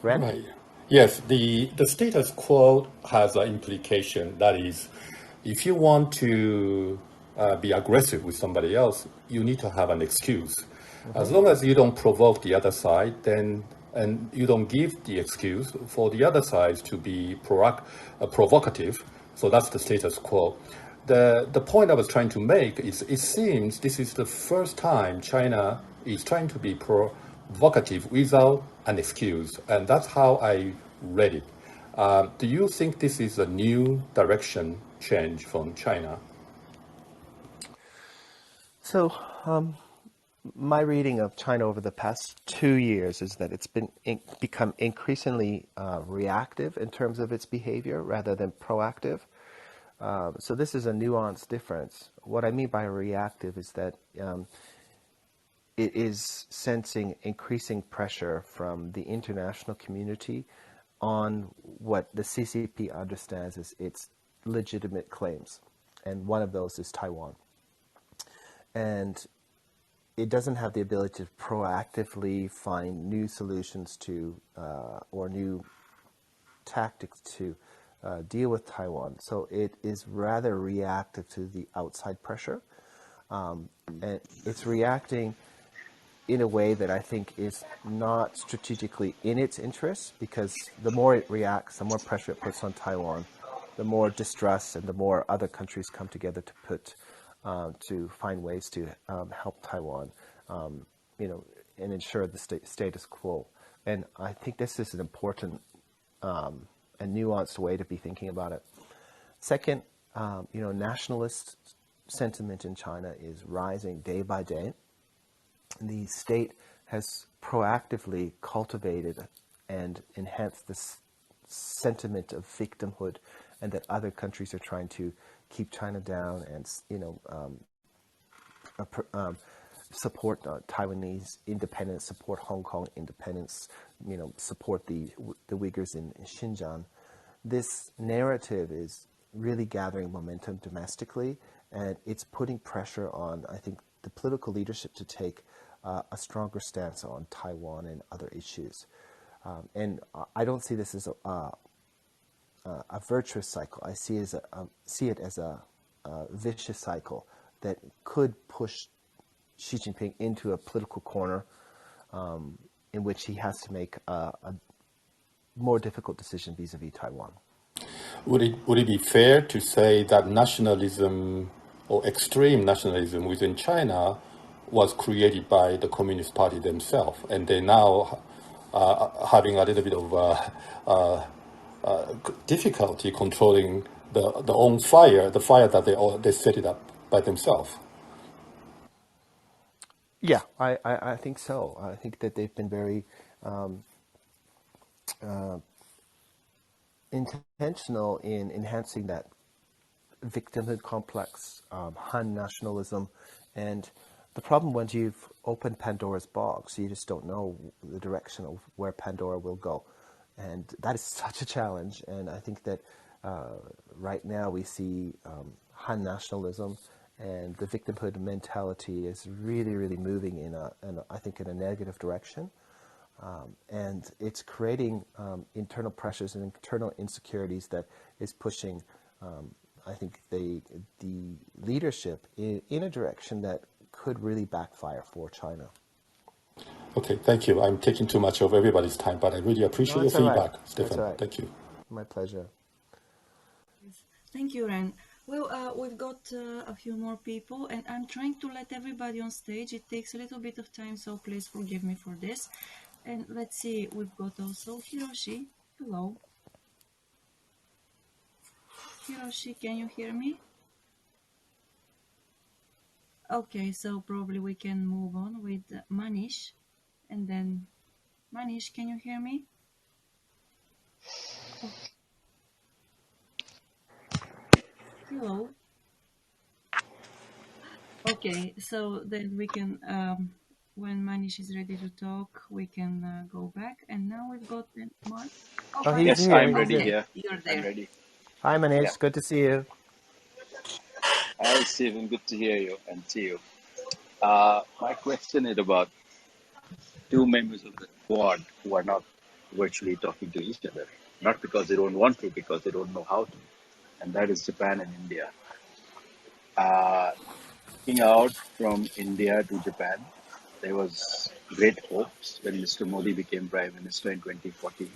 Ren? Right. Yes, the status quo has an implication. That is, if you want to be aggressive with somebody else, you need to have an excuse. As long as you don't provoke the other side, and you don't give the excuse for the other side to be provocative, so that's the status quo. The point I was trying to make is it seems this is the first time China is trying to be provocative without an excuse, and that's how I read it. Do you think this is a new direction change from China? So my reading of China over the past 2 years is that it's become increasingly reactive in terms of its behavior rather than proactive. So this is a nuanced difference. What I mean by reactive is that it is sensing increasing pressure from the international community on what the CCP understands as its legitimate claims. And one of those is Taiwan. And it doesn't have the ability to proactively find new solutions to or new tactics to deal with Taiwan. So it is rather reactive to the outside pressure. And it's reacting in a way that I think is not strategically in its interest, because the more it reacts, the more pressure it puts on Taiwan, the more distrust and the more other countries come together to find ways to help Taiwan, and ensure the status quo. And I think this is an important and nuanced way to be thinking about it. Second, nationalist sentiment in China is rising day by day. The state has proactively cultivated and enhanced this sentiment of victimhood, and that other countries are trying to keep China down and support Taiwanese independence, support Hong Kong independence, support the Uyghurs in Xinjiang. This narrative is really gathering momentum domestically, and it's putting pressure on, I think, the political leadership to take a stronger stance on Taiwan and other issues. And I don't see this as a virtuous cycle. I see it as a vicious cycle that could push Xi Jinping into a political corner in which he has to make a more difficult decision vis-a-vis Taiwan. Would it be fair to say that nationalism or extreme nationalism within China was created by the Communist Party themselves, and they now having a little bit of difficulty controlling the own fire, the fire that they set it up by themselves? Yeah, I think so. I think that they've been very intentional in enhancing that victimhood complex, Han nationalism, and the problem when you've opened Pandora's box, you just don't know the direction of where Pandora will go. And that is such a challenge. And I think that right now we see Han nationalism and the victimhood mentality is really, really moving in a negative direction. And it's creating internal pressures and internal insecurities that is pushing, I think, the leadership in a direction that could really backfire for China. Okay, thank you. I'm taking too much of everybody's time, but I really appreciate your feedback, right. Stephen. Right. Thank you. My pleasure. Thank you, Ren. Well, we've got a few more people, and I'm trying to let everybody on stage. It takes a little bit of time, so please forgive me for this. And let's see, we've got also Hiroshi. Hello. Hiroshi, can you hear me? Okay, so probably we can move on with Manish. And then, Manish, can you hear me? Oh, hello. Okay, so then we can, when Manish is ready to talk, we can go back. And now we've got Mark. Oh, Oh, he's Manish. Yes, here. I'm He's ready here. Okay, here. you're I'm there. ready. Hi, Yeah. Manish. Good to see you. Hi, Stephen. Good to hear you and see you. My question is about two members of the Quad who are not virtually talking to each other. Not because they don't want to, because they don't know how to. And that is Japan and India. Looking out from India to Japan, there was great hopes when Mr. Modi became Prime Minister in 2014.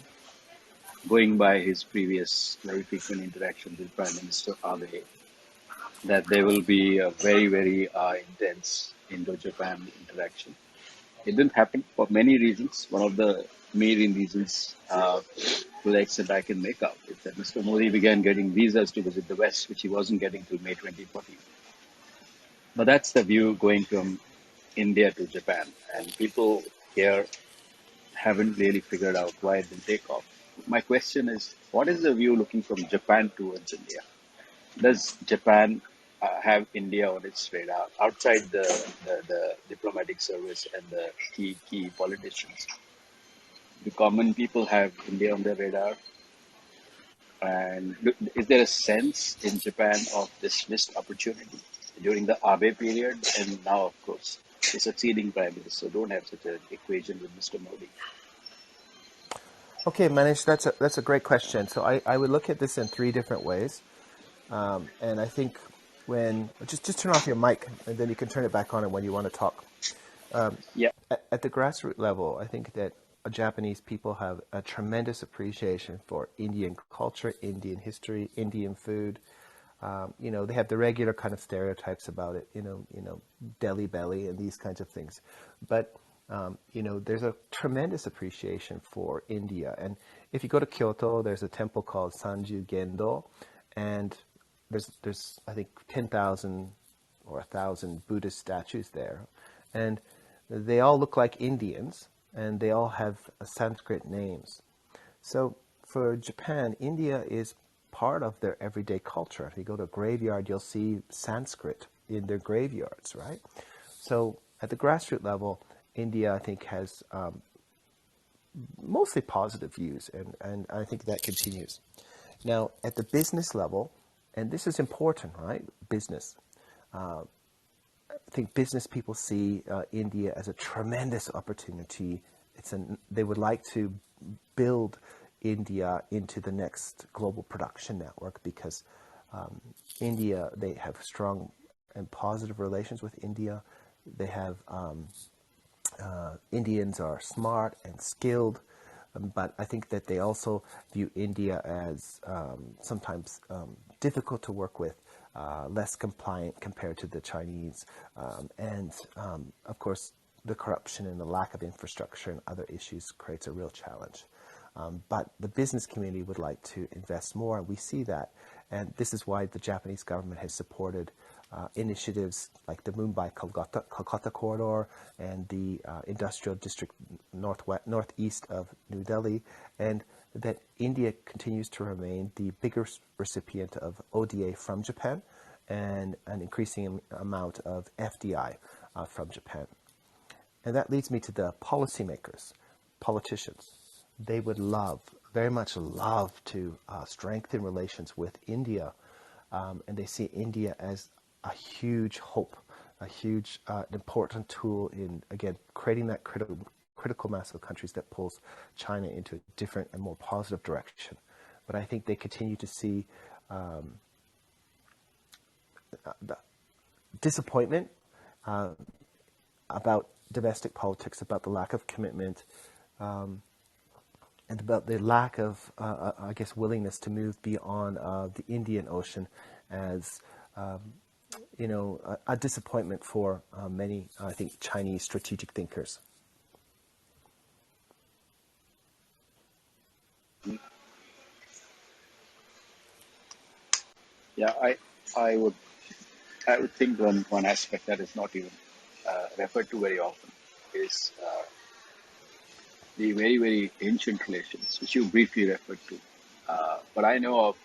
Going by his previous very frequent interactions with Prime Minister Abe, that there will be a very, very intense Indo-Japan interaction. It didn't happen for many reasons. One of the main reasons, to the extent I can make out, is that Mr. Modi began getting visas to visit the West, which he wasn't getting till May 2014. But that's the view going from India to Japan. And people here haven't really figured out why it didn't take off. My question is, what is the view looking from Japan towards India? Does Japan have India on its radar outside the diplomatic service and the key politicians? Do common people have India on their radar? And is there a sense in Japan of this missed opportunity during the Abe period? And now, of course, the succeeding prime minister don't have such an equation with Mr. Modi. Okay, Manish, that's a great question. So I would look at this in three different ways. And I think when just turn off your mic and then you can turn it back on and when you want to talk. Yeah. At the grassroots level, I think that Japanese people have a tremendous appreciation for Indian culture, Indian history, Indian food. They have the regular kind of stereotypes about it, Delhi belly and these kinds of things. But there's a tremendous appreciation for India. And if you go to Kyoto, there's a temple called Sanju Gendo, and there's I think 10,000 or 1,000 Buddhist statues there, and they all look like Indians, and they all have Sanskrit names. So for Japan, India is part of their everyday culture. If you go to a graveyard, you'll see Sanskrit in their graveyards, right? So at the grassroots level, India, I think, has mostly positive views, and I think that continues. Now, at the business level, and this is important, right? Business. I think business people see India as a tremendous opportunity. They would like to build India into the next global production network because India, they have strong and positive relations with India. They have Indians are smart and skilled, but I think that they also view India as sometimes difficult to work with, less compliant compared to the Chinese, and of course the corruption and the lack of infrastructure and other issues creates a real challenge. But the business community would like to invest more, and we see that. And this is why the Japanese government has supported initiatives like the Mumbai-Kolkata corridor and the industrial district northeast of New Delhi, and that India continues to remain the biggest recipient of ODA from Japan and an increasing amount of FDI from Japan. And that leads me to the policymakers, politicians. They would very much love to strengthen relations with India, and they see India as a huge hope, a huge important tool in, again, creating that critical mass of countries that pulls China into a different and more positive direction. But I think they continue to see the disappointment about domestic politics, about the lack of commitment, and about the lack of, I guess, willingness to move beyond the Indian Ocean as, a disappointment for many, I think, Chinese strategic thinkers. Yeah, I would think one aspect that is not even referred to very often is the very, very ancient relations, which you briefly referred to. But I know of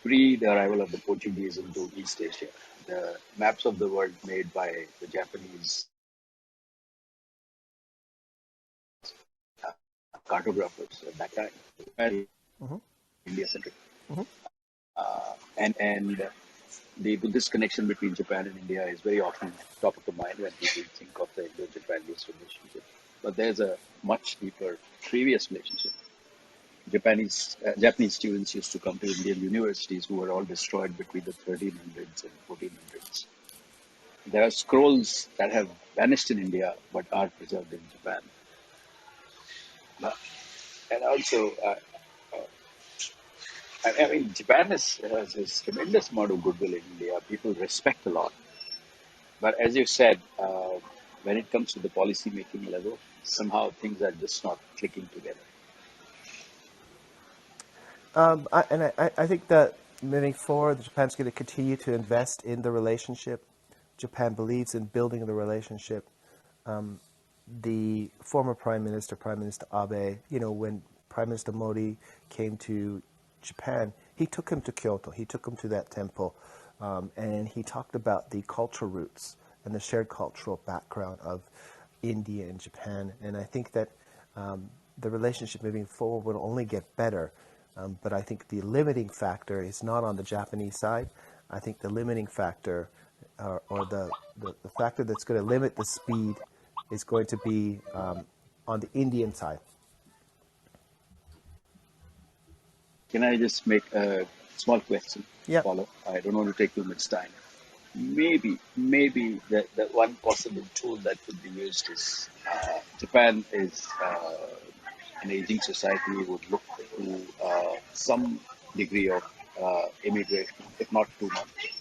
pre the arrival of the Portuguese into East Asia, the maps of the world made by the Japanese cartographers at that time, very Mm-hmm. India centric. Mm-hmm. And the Buddhist connection between Japan and India is very often top of the mind when people think of the Indo-Japanese relationship. But there's a much deeper previous relationship. Japanese students used to come to Indian universities who were all destroyed between the 1300s and 1400s. There are scrolls that have vanished in India but are preserved in Japan. And also, I mean, Japan has this tremendous amount of goodwill in India. People respect a lot. But as you said, when it comes to the policy making level, somehow things are just not clicking together. I think that moving forward, Japan's going to continue to invest in the relationship. Japan believes in building the relationship. The former Prime Minister Abe, when Prime Minister Modi came to Japan, he took him to Kyoto. He took him to that temple, and he talked about the cultural roots and the shared cultural background of India and Japan. And I think that the relationship moving forward will only get better. But I think the limiting factor is not on the Japanese side. I think the limiting factor, or the factor that's going to limit the speed, is going to be on the Indian side. Can I just make a small question, Yeah. follow? I don't want to take too much time. Maybe the one possible tool that could be used is Japan is an aging society, would look to some degree of immigration, if not too much.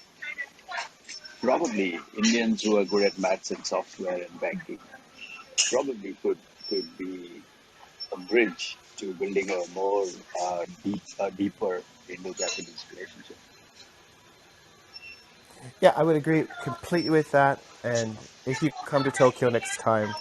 Probably Indians who are good at maths and software and banking probably could be a bridge to building a more deeper Indo-Japanese relationship. Yeah, I would agree completely with that. And if you come to Tokyo next time,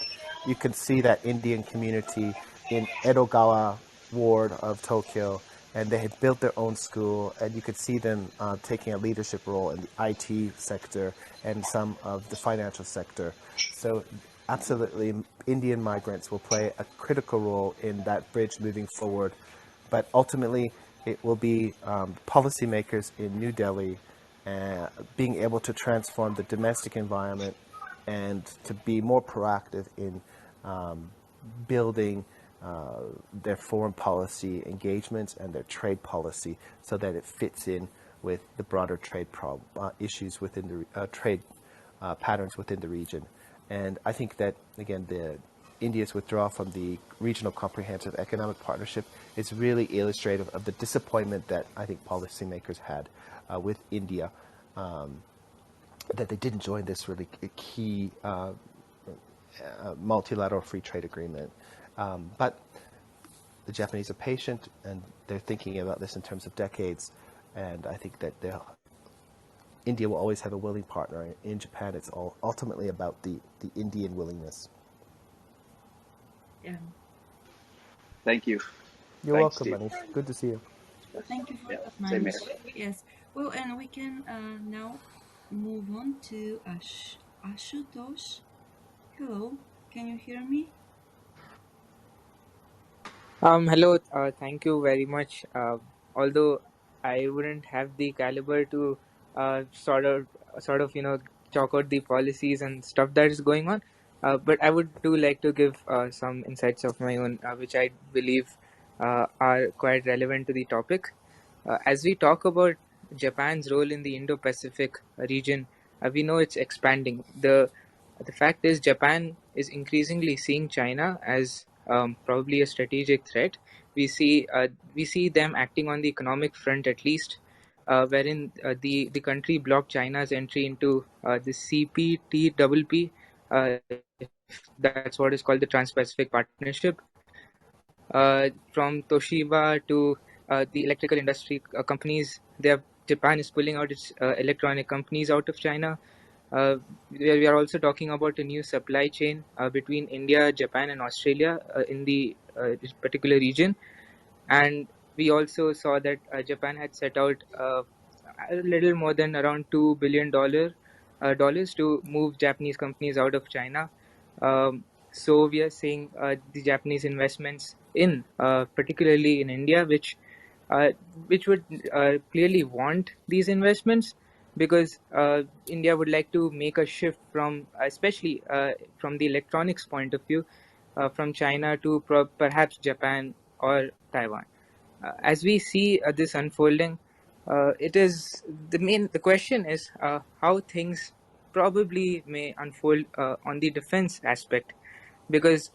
you can see that Indian community in Edogawa ward of Tokyo, and they had built their own school, and you could see them taking a leadership role in the IT sector and some of the financial sector. So absolutely, Indian migrants will play a critical role in that bridge moving forward. But ultimately, it will be policymakers in New Delhi being able to transform the domestic environment and to be more proactive in building their foreign policy engagements and their trade policy so that it fits in with the broader trade issues within the trade patterns within the region. And I think that, again, India's withdrawal from the Regional Comprehensive Economic Partnership is really illustrative of the disappointment that I think policymakers had with India, that they didn't join this really key multilateral free trade agreement. But the Japanese are patient, and they're thinking about this in terms of decades. And I think that India will always have a willing partner. In Japan, it's ultimately about the Indian willingness. Yeah. Thank you. You're Thanks, welcome, Steve. Manish. Good to see you. Well, thank you for Yeah, that, same Manish. here. Yes. Well, and we can now move on to Ashutosh. Hello, can you hear me? Hello, thank you very much. Although I wouldn't have the caliber to sort of, chalk out the policies and stuff that is going on, but I would do like to give some insights of my own, which I believe are quite relevant to the topic. As we talk about Japan's role in the Indo-Pacific region, we know it's expanding. The fact is, Japan is increasingly seeing China as probably a strategic threat. We see them acting on the economic front at least, wherein the country blocked China's entry into the CPTPP, if that's what is called the Trans-Pacific Partnership. From Toshiba to the electrical industry companies, Japan is pulling out its electronic companies out of China. We are also talking about a new supply chain between India, Japan, and Australia in the this particular region. And we also saw that Japan had set out a little more than around $2 billion to move Japanese companies out of China. So we are seeing the Japanese investments in, particularly in India, uh, which would clearly want these investments because India would like to make a shift from, especially from the electronics point of view, from China to perhaps Japan or Taiwan. As we see this unfolding, it is the question is how things probably may unfold on the defense aspect, because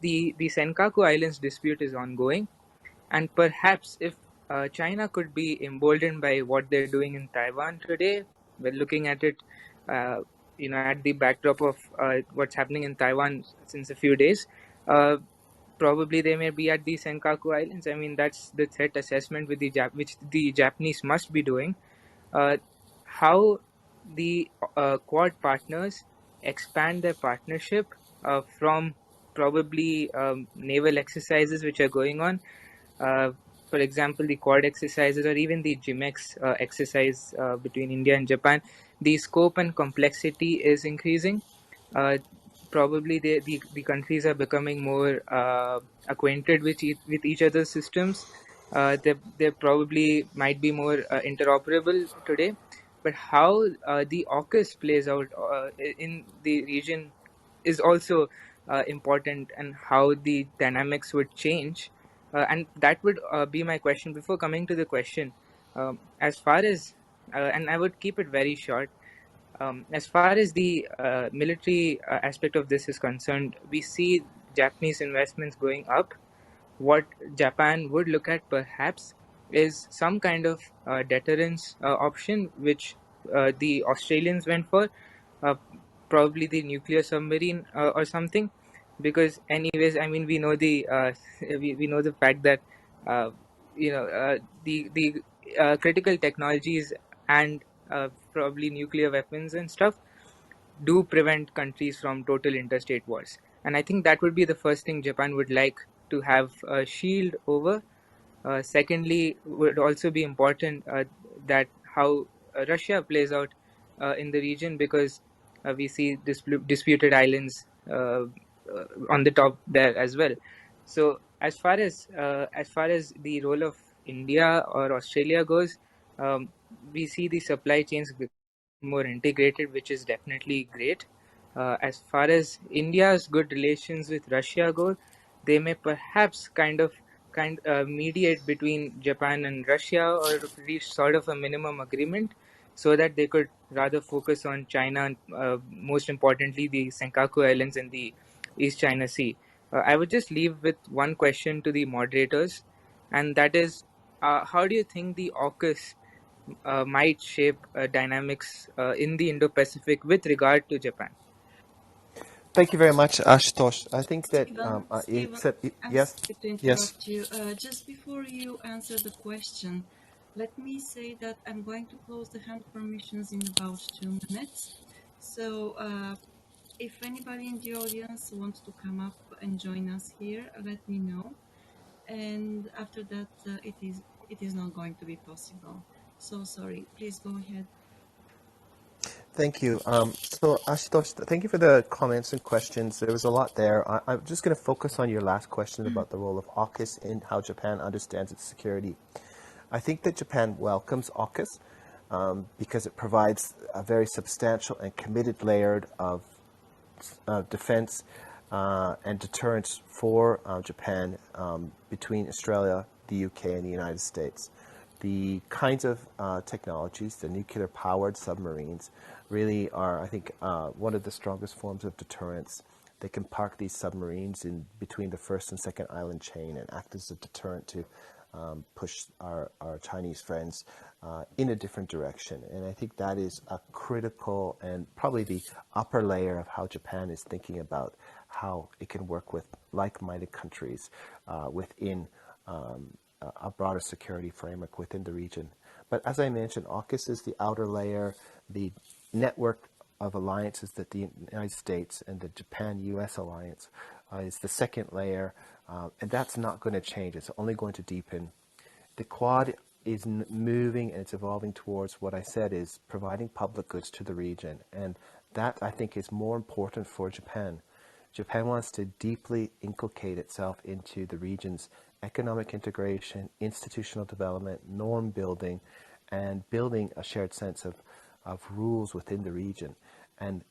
the Senkaku Islands dispute is ongoing, and perhaps if China could be emboldened by what they're doing in Taiwan today, we're looking at it, uh, at the backdrop of what's happening in Taiwan since a few days. Uh, Probably they may be at the Senkaku Islands. I mean, that's the threat assessment which the Japanese must be doing. Uh, how the Quad partners expand their partnership from probably naval exercises which are going on, uh, for example, the Quad exercises or even the GIMEX exercise between India and Japan. The scope and complexity is increasing. Uh, Probably the countries are becoming more acquainted with each other's systems. They probably might be more interoperable today. But how the AUKUS plays out in the region is also important, and how the dynamics would change. And that would be my question. Before coming to the question, as far as, and I would keep it very short, as far as the military aspect of this is concerned, we see Japanese investments going up. What Japan would look at perhaps is some kind of deterrence option, which the Australians went for, uh, probably the nuclear submarine or something. Because, anyways, I mean, we know we know the fact that uh, the critical technologies and probably nuclear weapons and stuff do prevent countries from total interstate wars. And I think that would be the first thing Japan would like to have a shield over. Secondly, would also be important that how Russia plays out in the region, because we see disputed islands on the top there as well. So as far as the role of India or Australia goes, we see the supply chains becoming more and more integrated, which is definitely great. As far as India's good relations with Russia go, they may perhaps mediate between Japan and Russia, or reach sort of a minimum agreement, so that they could rather focus on China and most importantly the Senkaku Islands in the East China Sea. I would just leave with one question to the moderators, and that is, how do you think the AUKUS might shape dynamics in the Indo-Pacific with regard to Japan? Thank you very much, Ashutosh. I think that you Stephen, said I'm yes, sorry to yes. interrupt you. Just before you answer the question, let me say that I'm going to close the hand permissions in about 2 minutes. So if anybody in the audience wants to come up and join us here, let me know. And after that, it is not going to be possible. So sorry. Please go ahead. Thank you. So, Ashutosh, thank you for the comments and questions. There was a lot there. I'm just going to focus on your last question about the role of AUKUS in how Japan understands its security. I think that Japan welcomes AUKUS because it provides a very substantial and committed layer of defense and deterrence for Japan between Australia, the UK, and the United States. The kinds of technologies, the nuclear-powered submarines, really are, I think, one of the strongest forms of deterrence They can park these submarines in between the first and second island chain and act as a deterrent to push our Chinese friends in a different direction. And I think that is a critical and probably the upper layer of how Japan is thinking about how it can work with like-minded countries within a broader security framework within the region. But as I mentioned, AUKUS is the outer layer, the network of alliances that the United States and the Japan-US alliance is the second layer, and that's not going to change. It's only going to deepen. The Quad is moving and it's evolving towards what I said is providing public goods to the region, and that I think is more important for Japan. Japan wants to deeply inculcate itself into the region's economic integration, institutional development, norm building, and building a shared sense of rules within the region. And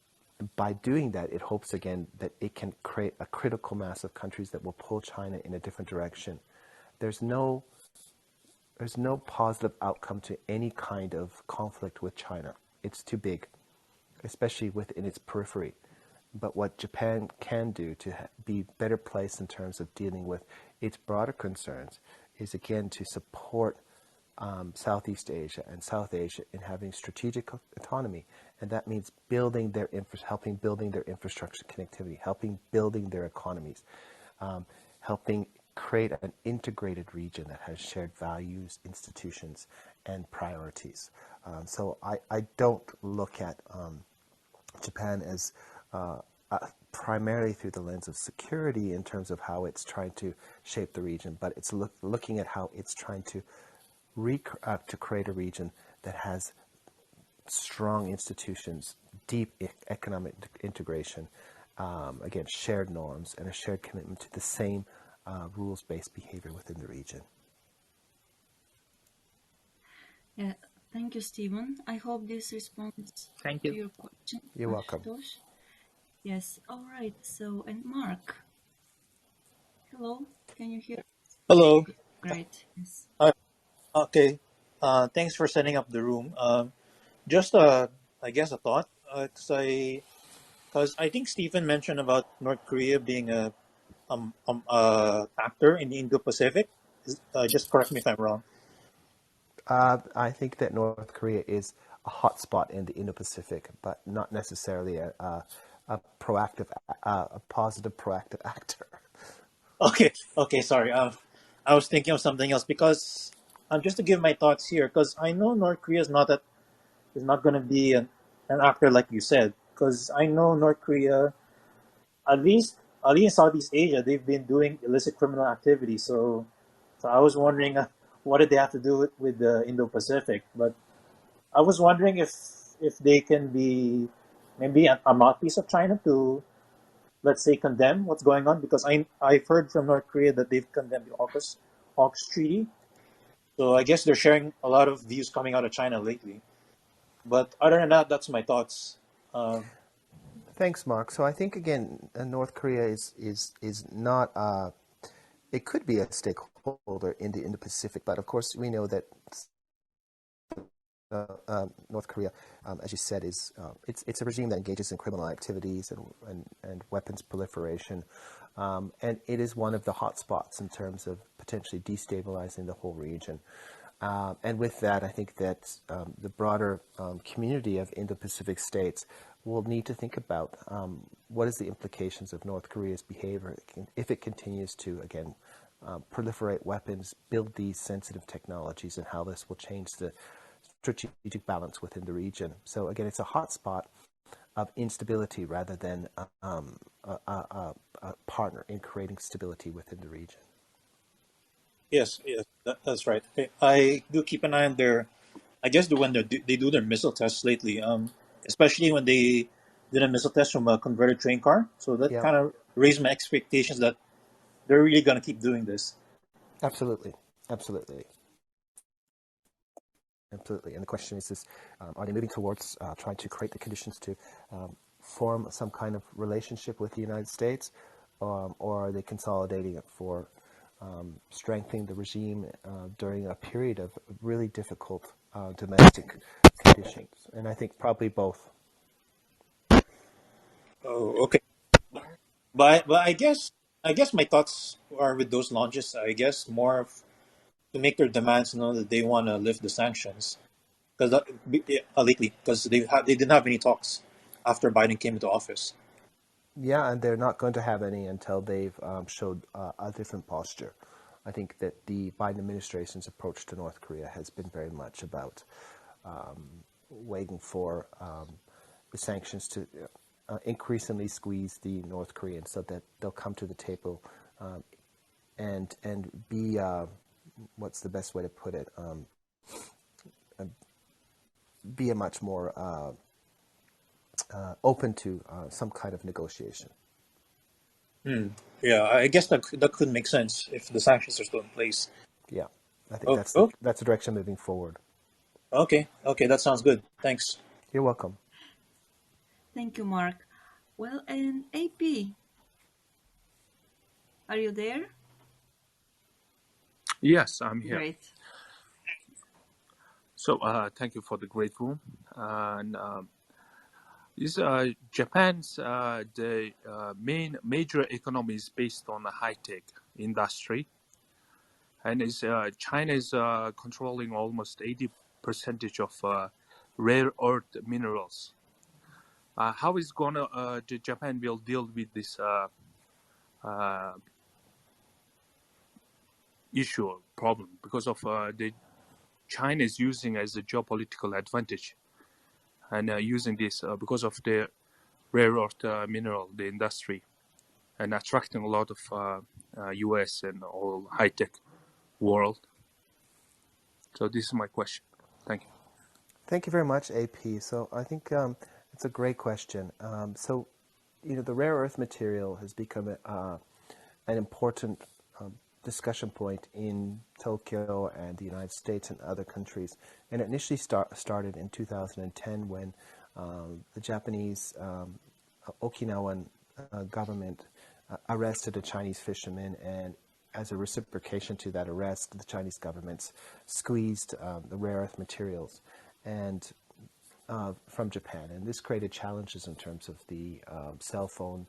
by doing that, it hopes again that it can create a critical mass of countries that will pull China in a different direction. There's no positive outcome to any kind of conflict with China. It's too big, especially within its periphery. But what Japan can do to be better placed in terms of dealing with its broader concerns is again to support Southeast Asia and South Asia in having strategic autonomy, and that means building their helping building their infrastructure connectivity, helping building their economies, helping create an integrated region that has shared values, institutions, and priorities. So I don't look at Japan as primarily through the lens of security in terms of how it's trying to shape the region, but it's looking at how it's trying to create a region that has strong institutions, deep economic integration, again, shared norms, and a shared commitment to the same rules-based behavior within the region. Yeah, thank you, Stephen. I hope this responds Thank to you. your question. You're welcome. Ashutosh. Yes, all right. So, and Mark, hello, can you hear? Hello. Great. Yes. Okay. Thanks for setting up the room. Just I guess a thought. Because I think Stephen mentioned about North Korea being a actor in the Indo-Pacific. Just correct me if I'm wrong. I think that North Korea is a hotspot in the Indo-Pacific, but not necessarily a positive proactive actor. Okay. Okay. Sorry. I was thinking of something else because just to give my thoughts here, because I know North Korea is not going to be an actor like you said. Because I know North Korea, at least in Southeast Asia, they've been doing illicit criminal activity. So I was wondering what did they have to do with the Indo-Pacific? But I was wondering if they can be maybe a mouthpiece of China to, let's say, condemn what's going on, because I've heard from North Korea that they've condemned the AUKUS treaty. So I guess they're sharing a lot of views coming out of China lately. But other than that, that's my thoughts. Thanks, Mark. So I think again, North Korea is not. It could be a stakeholder in the Indo-Pacific, but of course we know that North Korea, as you said, is it's a regime that engages in criminal activities and weapons proliferation, and it is one of the hot spots in terms of potentially destabilizing the whole region. And with that, I think that the broader community of Indo-Pacific states will need to think about what is the implications of North Korea's behavior if it continues to, again, proliferate weapons, build these sensitive technologies, and how this will change the strategic balance within the region. So again, it's a hotspot of instability rather than a partner in creating stability within the region. Yes, that's right. I do keep an eye on their, I guess, when they do their missile tests lately, especially when they did a missile test from a converted train car. So that Yeah, kind of raised my expectations that they're really going to keep doing this. absolutely. And the question is are they moving towards trying to create the conditions to form some kind of relationship with the United States, or are they consolidating it for strengthening the regime during a period of really difficult domestic conditions? And I think probably both. Oh, okay. But I guess my thoughts are with those launches. I guess more to make their demands know that they want to lift the sanctions because lately because they didn't have any talks after Biden came into office. Yeah, and they're not going to have any until they've showed a different posture. I think that the Biden administration's approach to North Korea has been very much about waiting for the sanctions to increasingly squeeze the North Koreans so that they'll come to the table and be what's the best way to put it? Be a much more open to some kind of negotiation. Yeah, I guess that could make sense if the sanctions are still in place. Yeah, I think that's Oh, the direction moving forward. okay, that sounds good. Thanks. You're welcome. Thank you, Mark. Well, and AP, are you there? Yes, I'm here. Great. So thank you for the great room. And is Japan's the major economy is based on the high-tech industry, and is China is controlling almost 80% of rare earth minerals. How is the Japan will deal with this issue or problem because of the China is using as a geopolitical advantage and using this because of the rare earth mineral, the industry, and attracting a lot of U.S. and all high-tech world. So this is my question. Thank you. Thank you very much, AP. So I think it's a great question. So, the rare earth material has become an important discussion point in Tokyo and the United States and other countries. And it initially started in 2010 when the Japanese Okinawan government arrested a Chinese fisherman, and as a reciprocation to that arrest, the Chinese governments squeezed the rare earth materials and from Japan. And this created challenges in terms of the cell phone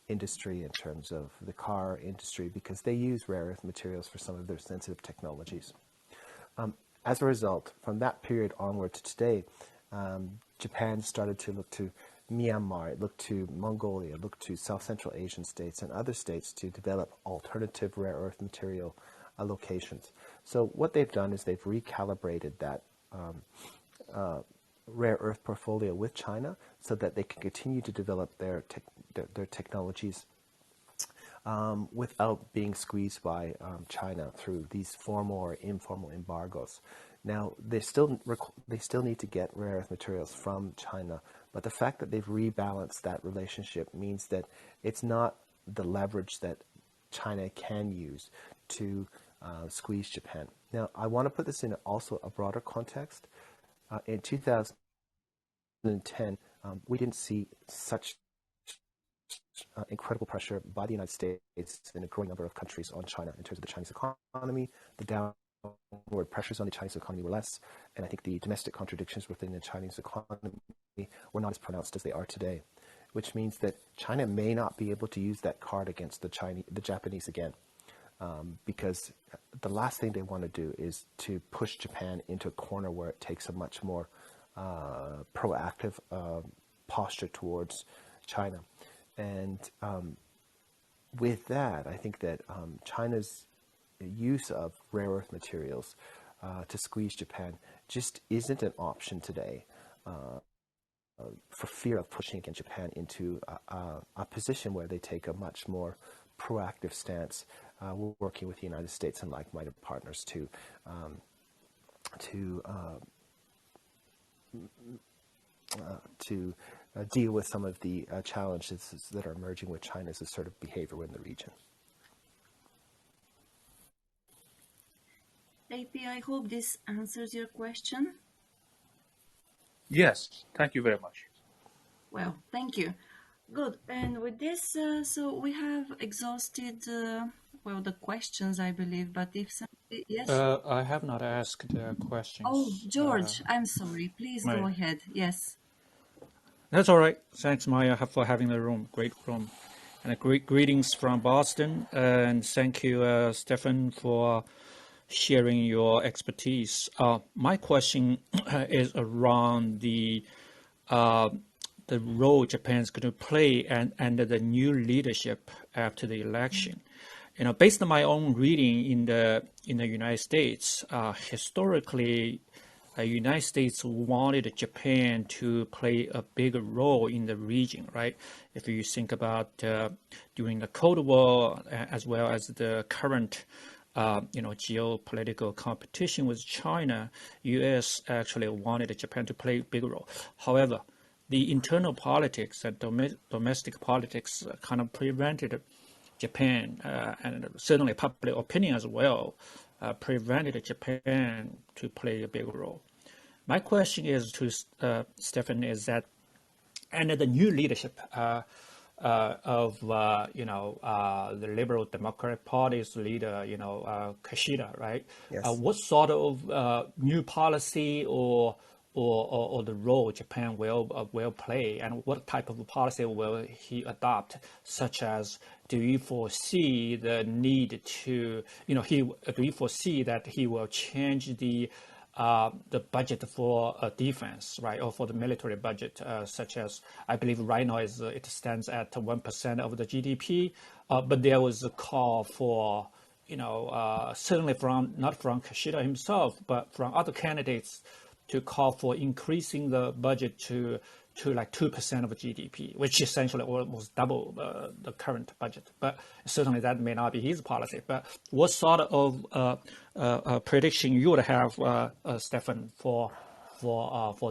industry, in terms of the car industry, because they use rare earth materials for some of their sensitive technologies. As a result, from that period onward to today, Japan started to look to Myanmar, it looked to Mongolia, it looked to South Central Asian states and other states to develop alternative rare earth material locations. So what they've done is they've recalibrated that rare earth portfolio with China so that they can continue to develop their technologies without being squeezed by China through these formal or informal embargoes. Now, they still need to get rare earth materials from China, but the fact that they've rebalanced that relationship means that it's not the leverage that China can use to squeeze Japan. Now, I want to put this in also a broader context. In 2010, we didn't see such incredible pressure by the United States and a growing number of countries on China in terms of the Chinese economy. The downward pressures on the Chinese economy were less, and I think the domestic contradictions within the Chinese economy were not as pronounced as they are today, which means that China may not be able to use that card against the Japanese again, because the last thing they want to do is to push Japan into a corner where it takes a much more proactive posture towards China. And with that, I think that China's use of rare earth materials to squeeze Japan just isn't an option today for fear of pushing against Japan into a position where they take a much more proactive stance, working with the United States and like-minded partners to deal with some of the challenges that are emerging with China's assertive behavior in the region. AP, I hope this answers your question. Yes, thank you very much. Well, thank you. Good. And with this, so we have exhausted, the questions, I believe. But if somebody, yes. I have not asked questions. Oh, George, I'm sorry. Please go ahead. Yes. That's all right. Thanks, Maya, for having the room. Great room. And greetings from Boston. And thank you, Stefan, for sharing your expertise. My question is around uh, the role Japan is going to play under the new leadership after the election. Based on my own reading in the United States, historically, the United States wanted Japan to play a bigger role in the region, right? If you think about during the Cold War, as well as the current, geopolitical competition with China, U.S. actually wanted Japan to play a bigger role. However, the internal politics and domestic politics kind of prevented Japan, and certainly public opinion as well, prevented Japan to play a big role. My question is to Stefan is that under the new leadership of the Liberal Democratic Party's leader, Kishida, right? Yes. What sort of new policy or the role Japan will play, and what type of policy will he adopt? Such as, do you foresee the need to, do you foresee that he will change the budget for defense, right, or for the military budget, such as I believe right now it stands at 1% of the GDP, but there was a call for, certainly not from Kishida himself, but from other candidates, to call for increasing the budget to like 2% of GDP, which essentially almost double the current budget. But certainly that may not be his policy. But what sort of prediction you would have, Stefan, for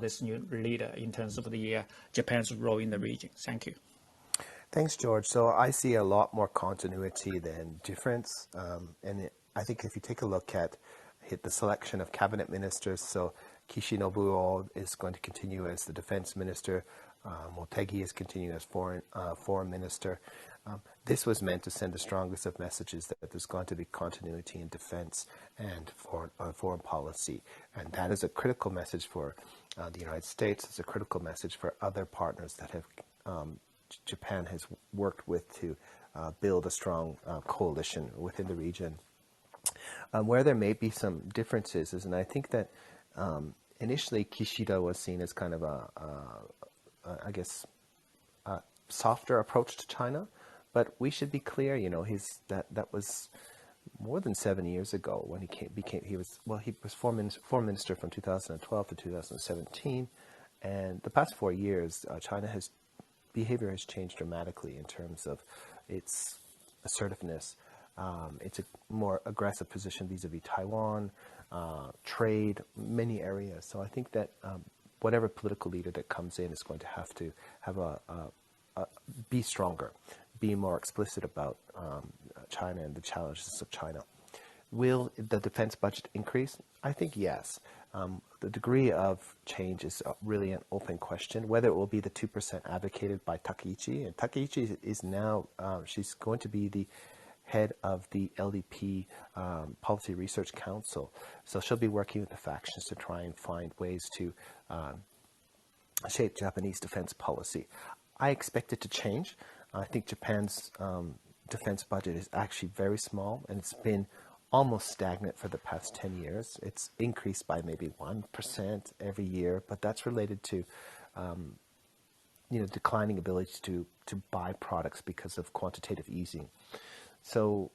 this new leader in terms of the Japan's role in the region? Thank you. Thanks, George. So I see a lot more continuity than difference. I think if you take a look at the selection of cabinet ministers, so Kishinobu is going to continue as the defense minister. Motegi is continuing as foreign minister. This was meant to send the strongest of messages that there's going to be continuity in defense and foreign policy. And that is a critical message for the United States. It's a critical message for other partners that have Japan has worked with to build a strong coalition within the region. Where there may be some differences is, and I think that initially Kishida was seen as kind of a softer approach to China, but we should be clear, that was more than 7 years ago when he was foreign minister from 2012 to 2017, and the past 4 years, China's behavior has changed dramatically in terms of its assertiveness. It's a more aggressive position vis-a-vis Taiwan, trade, many areas. So I think that whatever political leader that comes in is going to have to have be stronger, be more explicit about China and the challenges of China. Will the defense budget increase? I think yes. The degree of change is really an open question. Whether it will be the 2% advocated by Takaichi, and Takaichi is now, she's going to be the head of the LDP Policy Research Council. So she'll be working with the factions to try and find ways to shape Japanese defense policy. I expect it to change. I think Japan's defense budget is actually very small, and it's been almost stagnant for the past 10 years. It's increased by maybe 1% every year, but that's related to declining ability to buy products because of quantitative easing. So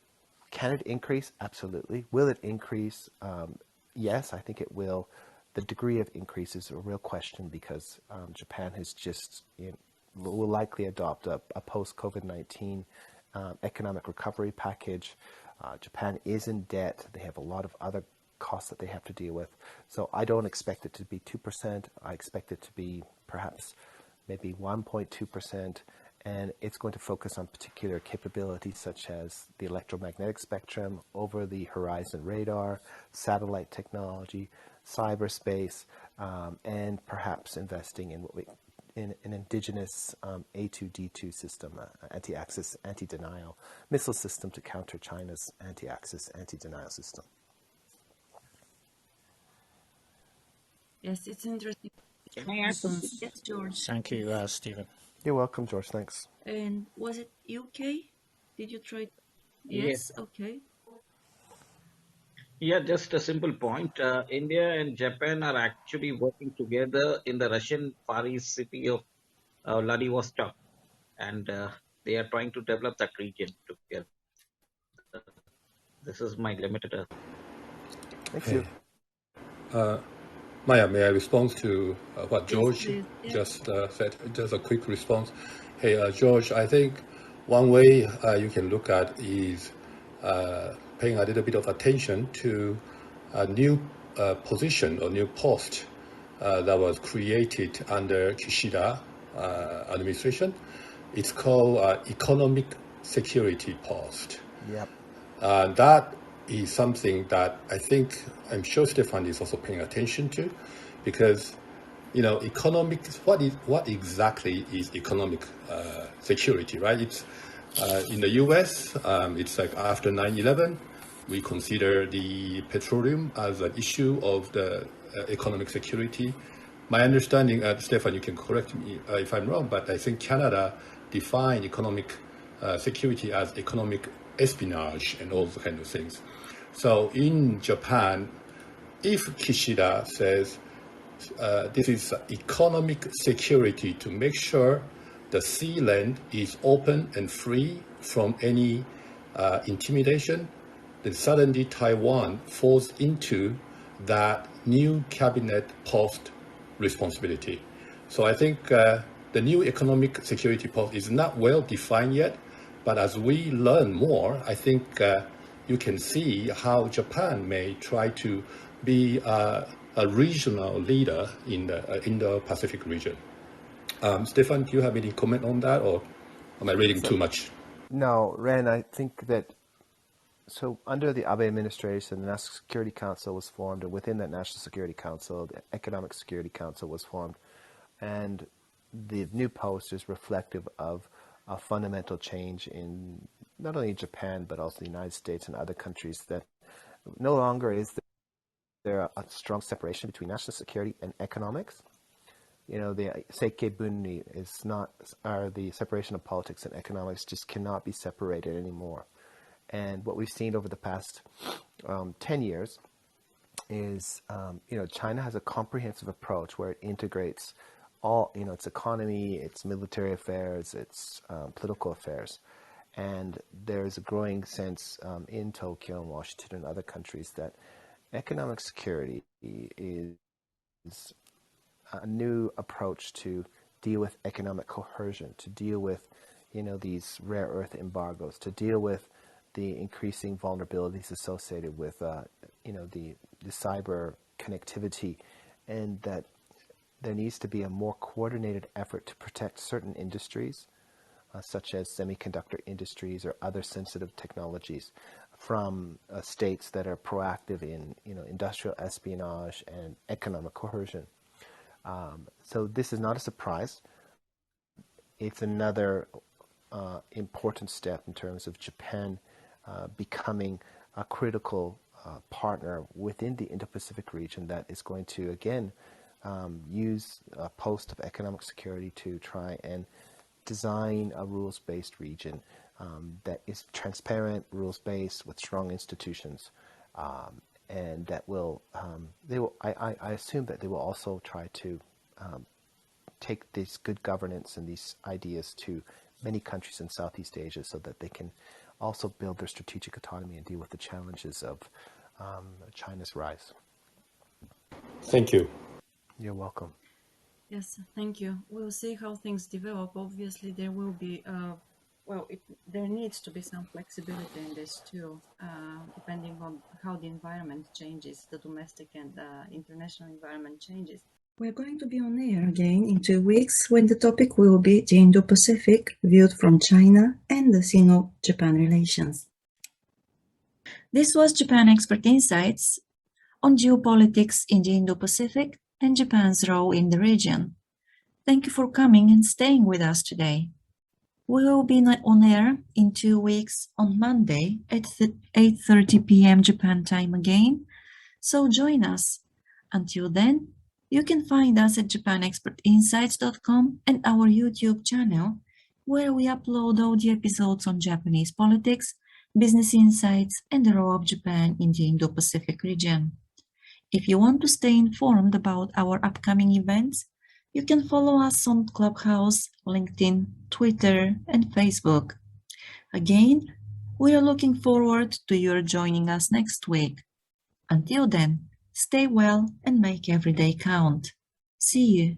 can it increase? Absolutely. Will it increase? Yes, I think it will. The degree of increase is a real question because Japan has just will likely adopt a post-COVID-19 economic recovery package. Japan is in debt. They have a lot of other costs that they have to deal with. So I don't expect it to be 2%. I expect it to be perhaps maybe 1.2%. And it's going to focus on particular capabilities such as the electromagnetic spectrum, over-the-horizon radar, satellite technology, cyberspace, and perhaps investing in in an indigenous A2D2 system, anti-access, anti-denial missile system to counter China's anti-access, anti-denial system. Yes, it's interesting. May I Yes, George. Thank you, Stephen. You're welcome, George. Thanks. And was it UK? Did you try? Yeah, Yes, okay. yeah. Just a simple point. India and Japan are actually working together in the Russian Far East city of Vladivostok, and they are trying to develop that region together. This is my limited. Thank Hey, you. Maya, may I respond to what Yes, George please. Yeah. just said? Just a quick response. Hey, George, I think one way you can look at is paying a little bit of attention to a new position or new post that was created under Kishida administration. It's called Economic Security Post. Yep. That is something that I'm sure Stefan is also paying attention to, because what exactly is economic security, right? It's in the U.S. It's like after 9/11, we consider the petroleum as an issue of the economic security. My understanding, Stefan, you can correct me if I'm wrong, but I think Canada defined economic security as economic espionage and all those kind of things. So in Japan, if Kishida says this is economic security to make sure the sea land is open and free from any intimidation, then suddenly Taiwan falls into that new cabinet post responsibility. So I think the new economic security post is not well defined yet, but as we learn more, I think you can see how Japan may try to be a regional leader in the Indo-Pacific region. Stefan, do you have any comment on that, or am I reading too much? No, Ren, I think that so under the Abe administration, the National Security Council was formed, and within that National Security Council, the Economic Security Council was formed, and the new post is reflective of a fundamental change in not only Japan but also the United States and other countries, that no longer is there a strong separation between national security and economics. The seikebunni is not, or the separation of politics and economics just cannot be separated anymore. And what we've seen over the past 10 years is, China has a comprehensive approach where it integrates all, its economy, its military affairs, its political affairs. And there's a growing sense in Tokyo and Washington and other countries that economic security is a new approach to deal with economic coercion, to deal with, these rare earth embargoes, to deal with the increasing vulnerabilities associated with, the cyber connectivity, and that there needs to be a more coordinated effort to protect certain industries, such as semiconductor industries or other sensitive technologies, from states that are proactive in, industrial espionage and economic coercion. So this is not a surprise. It's another important step in terms of Japan becoming a critical partner within the Indo-Pacific region that is going to, again, use a post of economic security to try and design a rules-based region that is transparent, rules-based, with strong institutions, and that will, I assume that they will also try to take this good governance and these ideas to many countries in Southeast Asia so that they can also build their strategic autonomy and deal with the challenges of China's rise. Thank you. You're welcome. Yes, thank you. We'll see how things develop. Obviously, there will be, there needs to be some flexibility in this too, depending on how the environment changes, the domestic and international environment changes. We're going to be on air again in 2 weeks when the topic will be the Indo-Pacific viewed from China and the Sino-Japan relations. This was Japan Expert Insights on geopolitics in the Indo-Pacific and Japan's role in the region. Thank you for coming and staying with us today. We will be on air in 2 weeks on Monday at 8:30 p.m. Japan time again, so join us. Until then, You can find us at japanexpertinsights.com and our YouTube channel, where we upload audio episodes on Japanese politics, business insights, and the role of Japan in the Indo-Pacific region. If you want to stay informed about our upcoming events, you can follow us on Clubhouse, LinkedIn, Twitter, and Facebook. Again, we are looking forward to your joining us next week. Until then, stay well and make every day count. See you.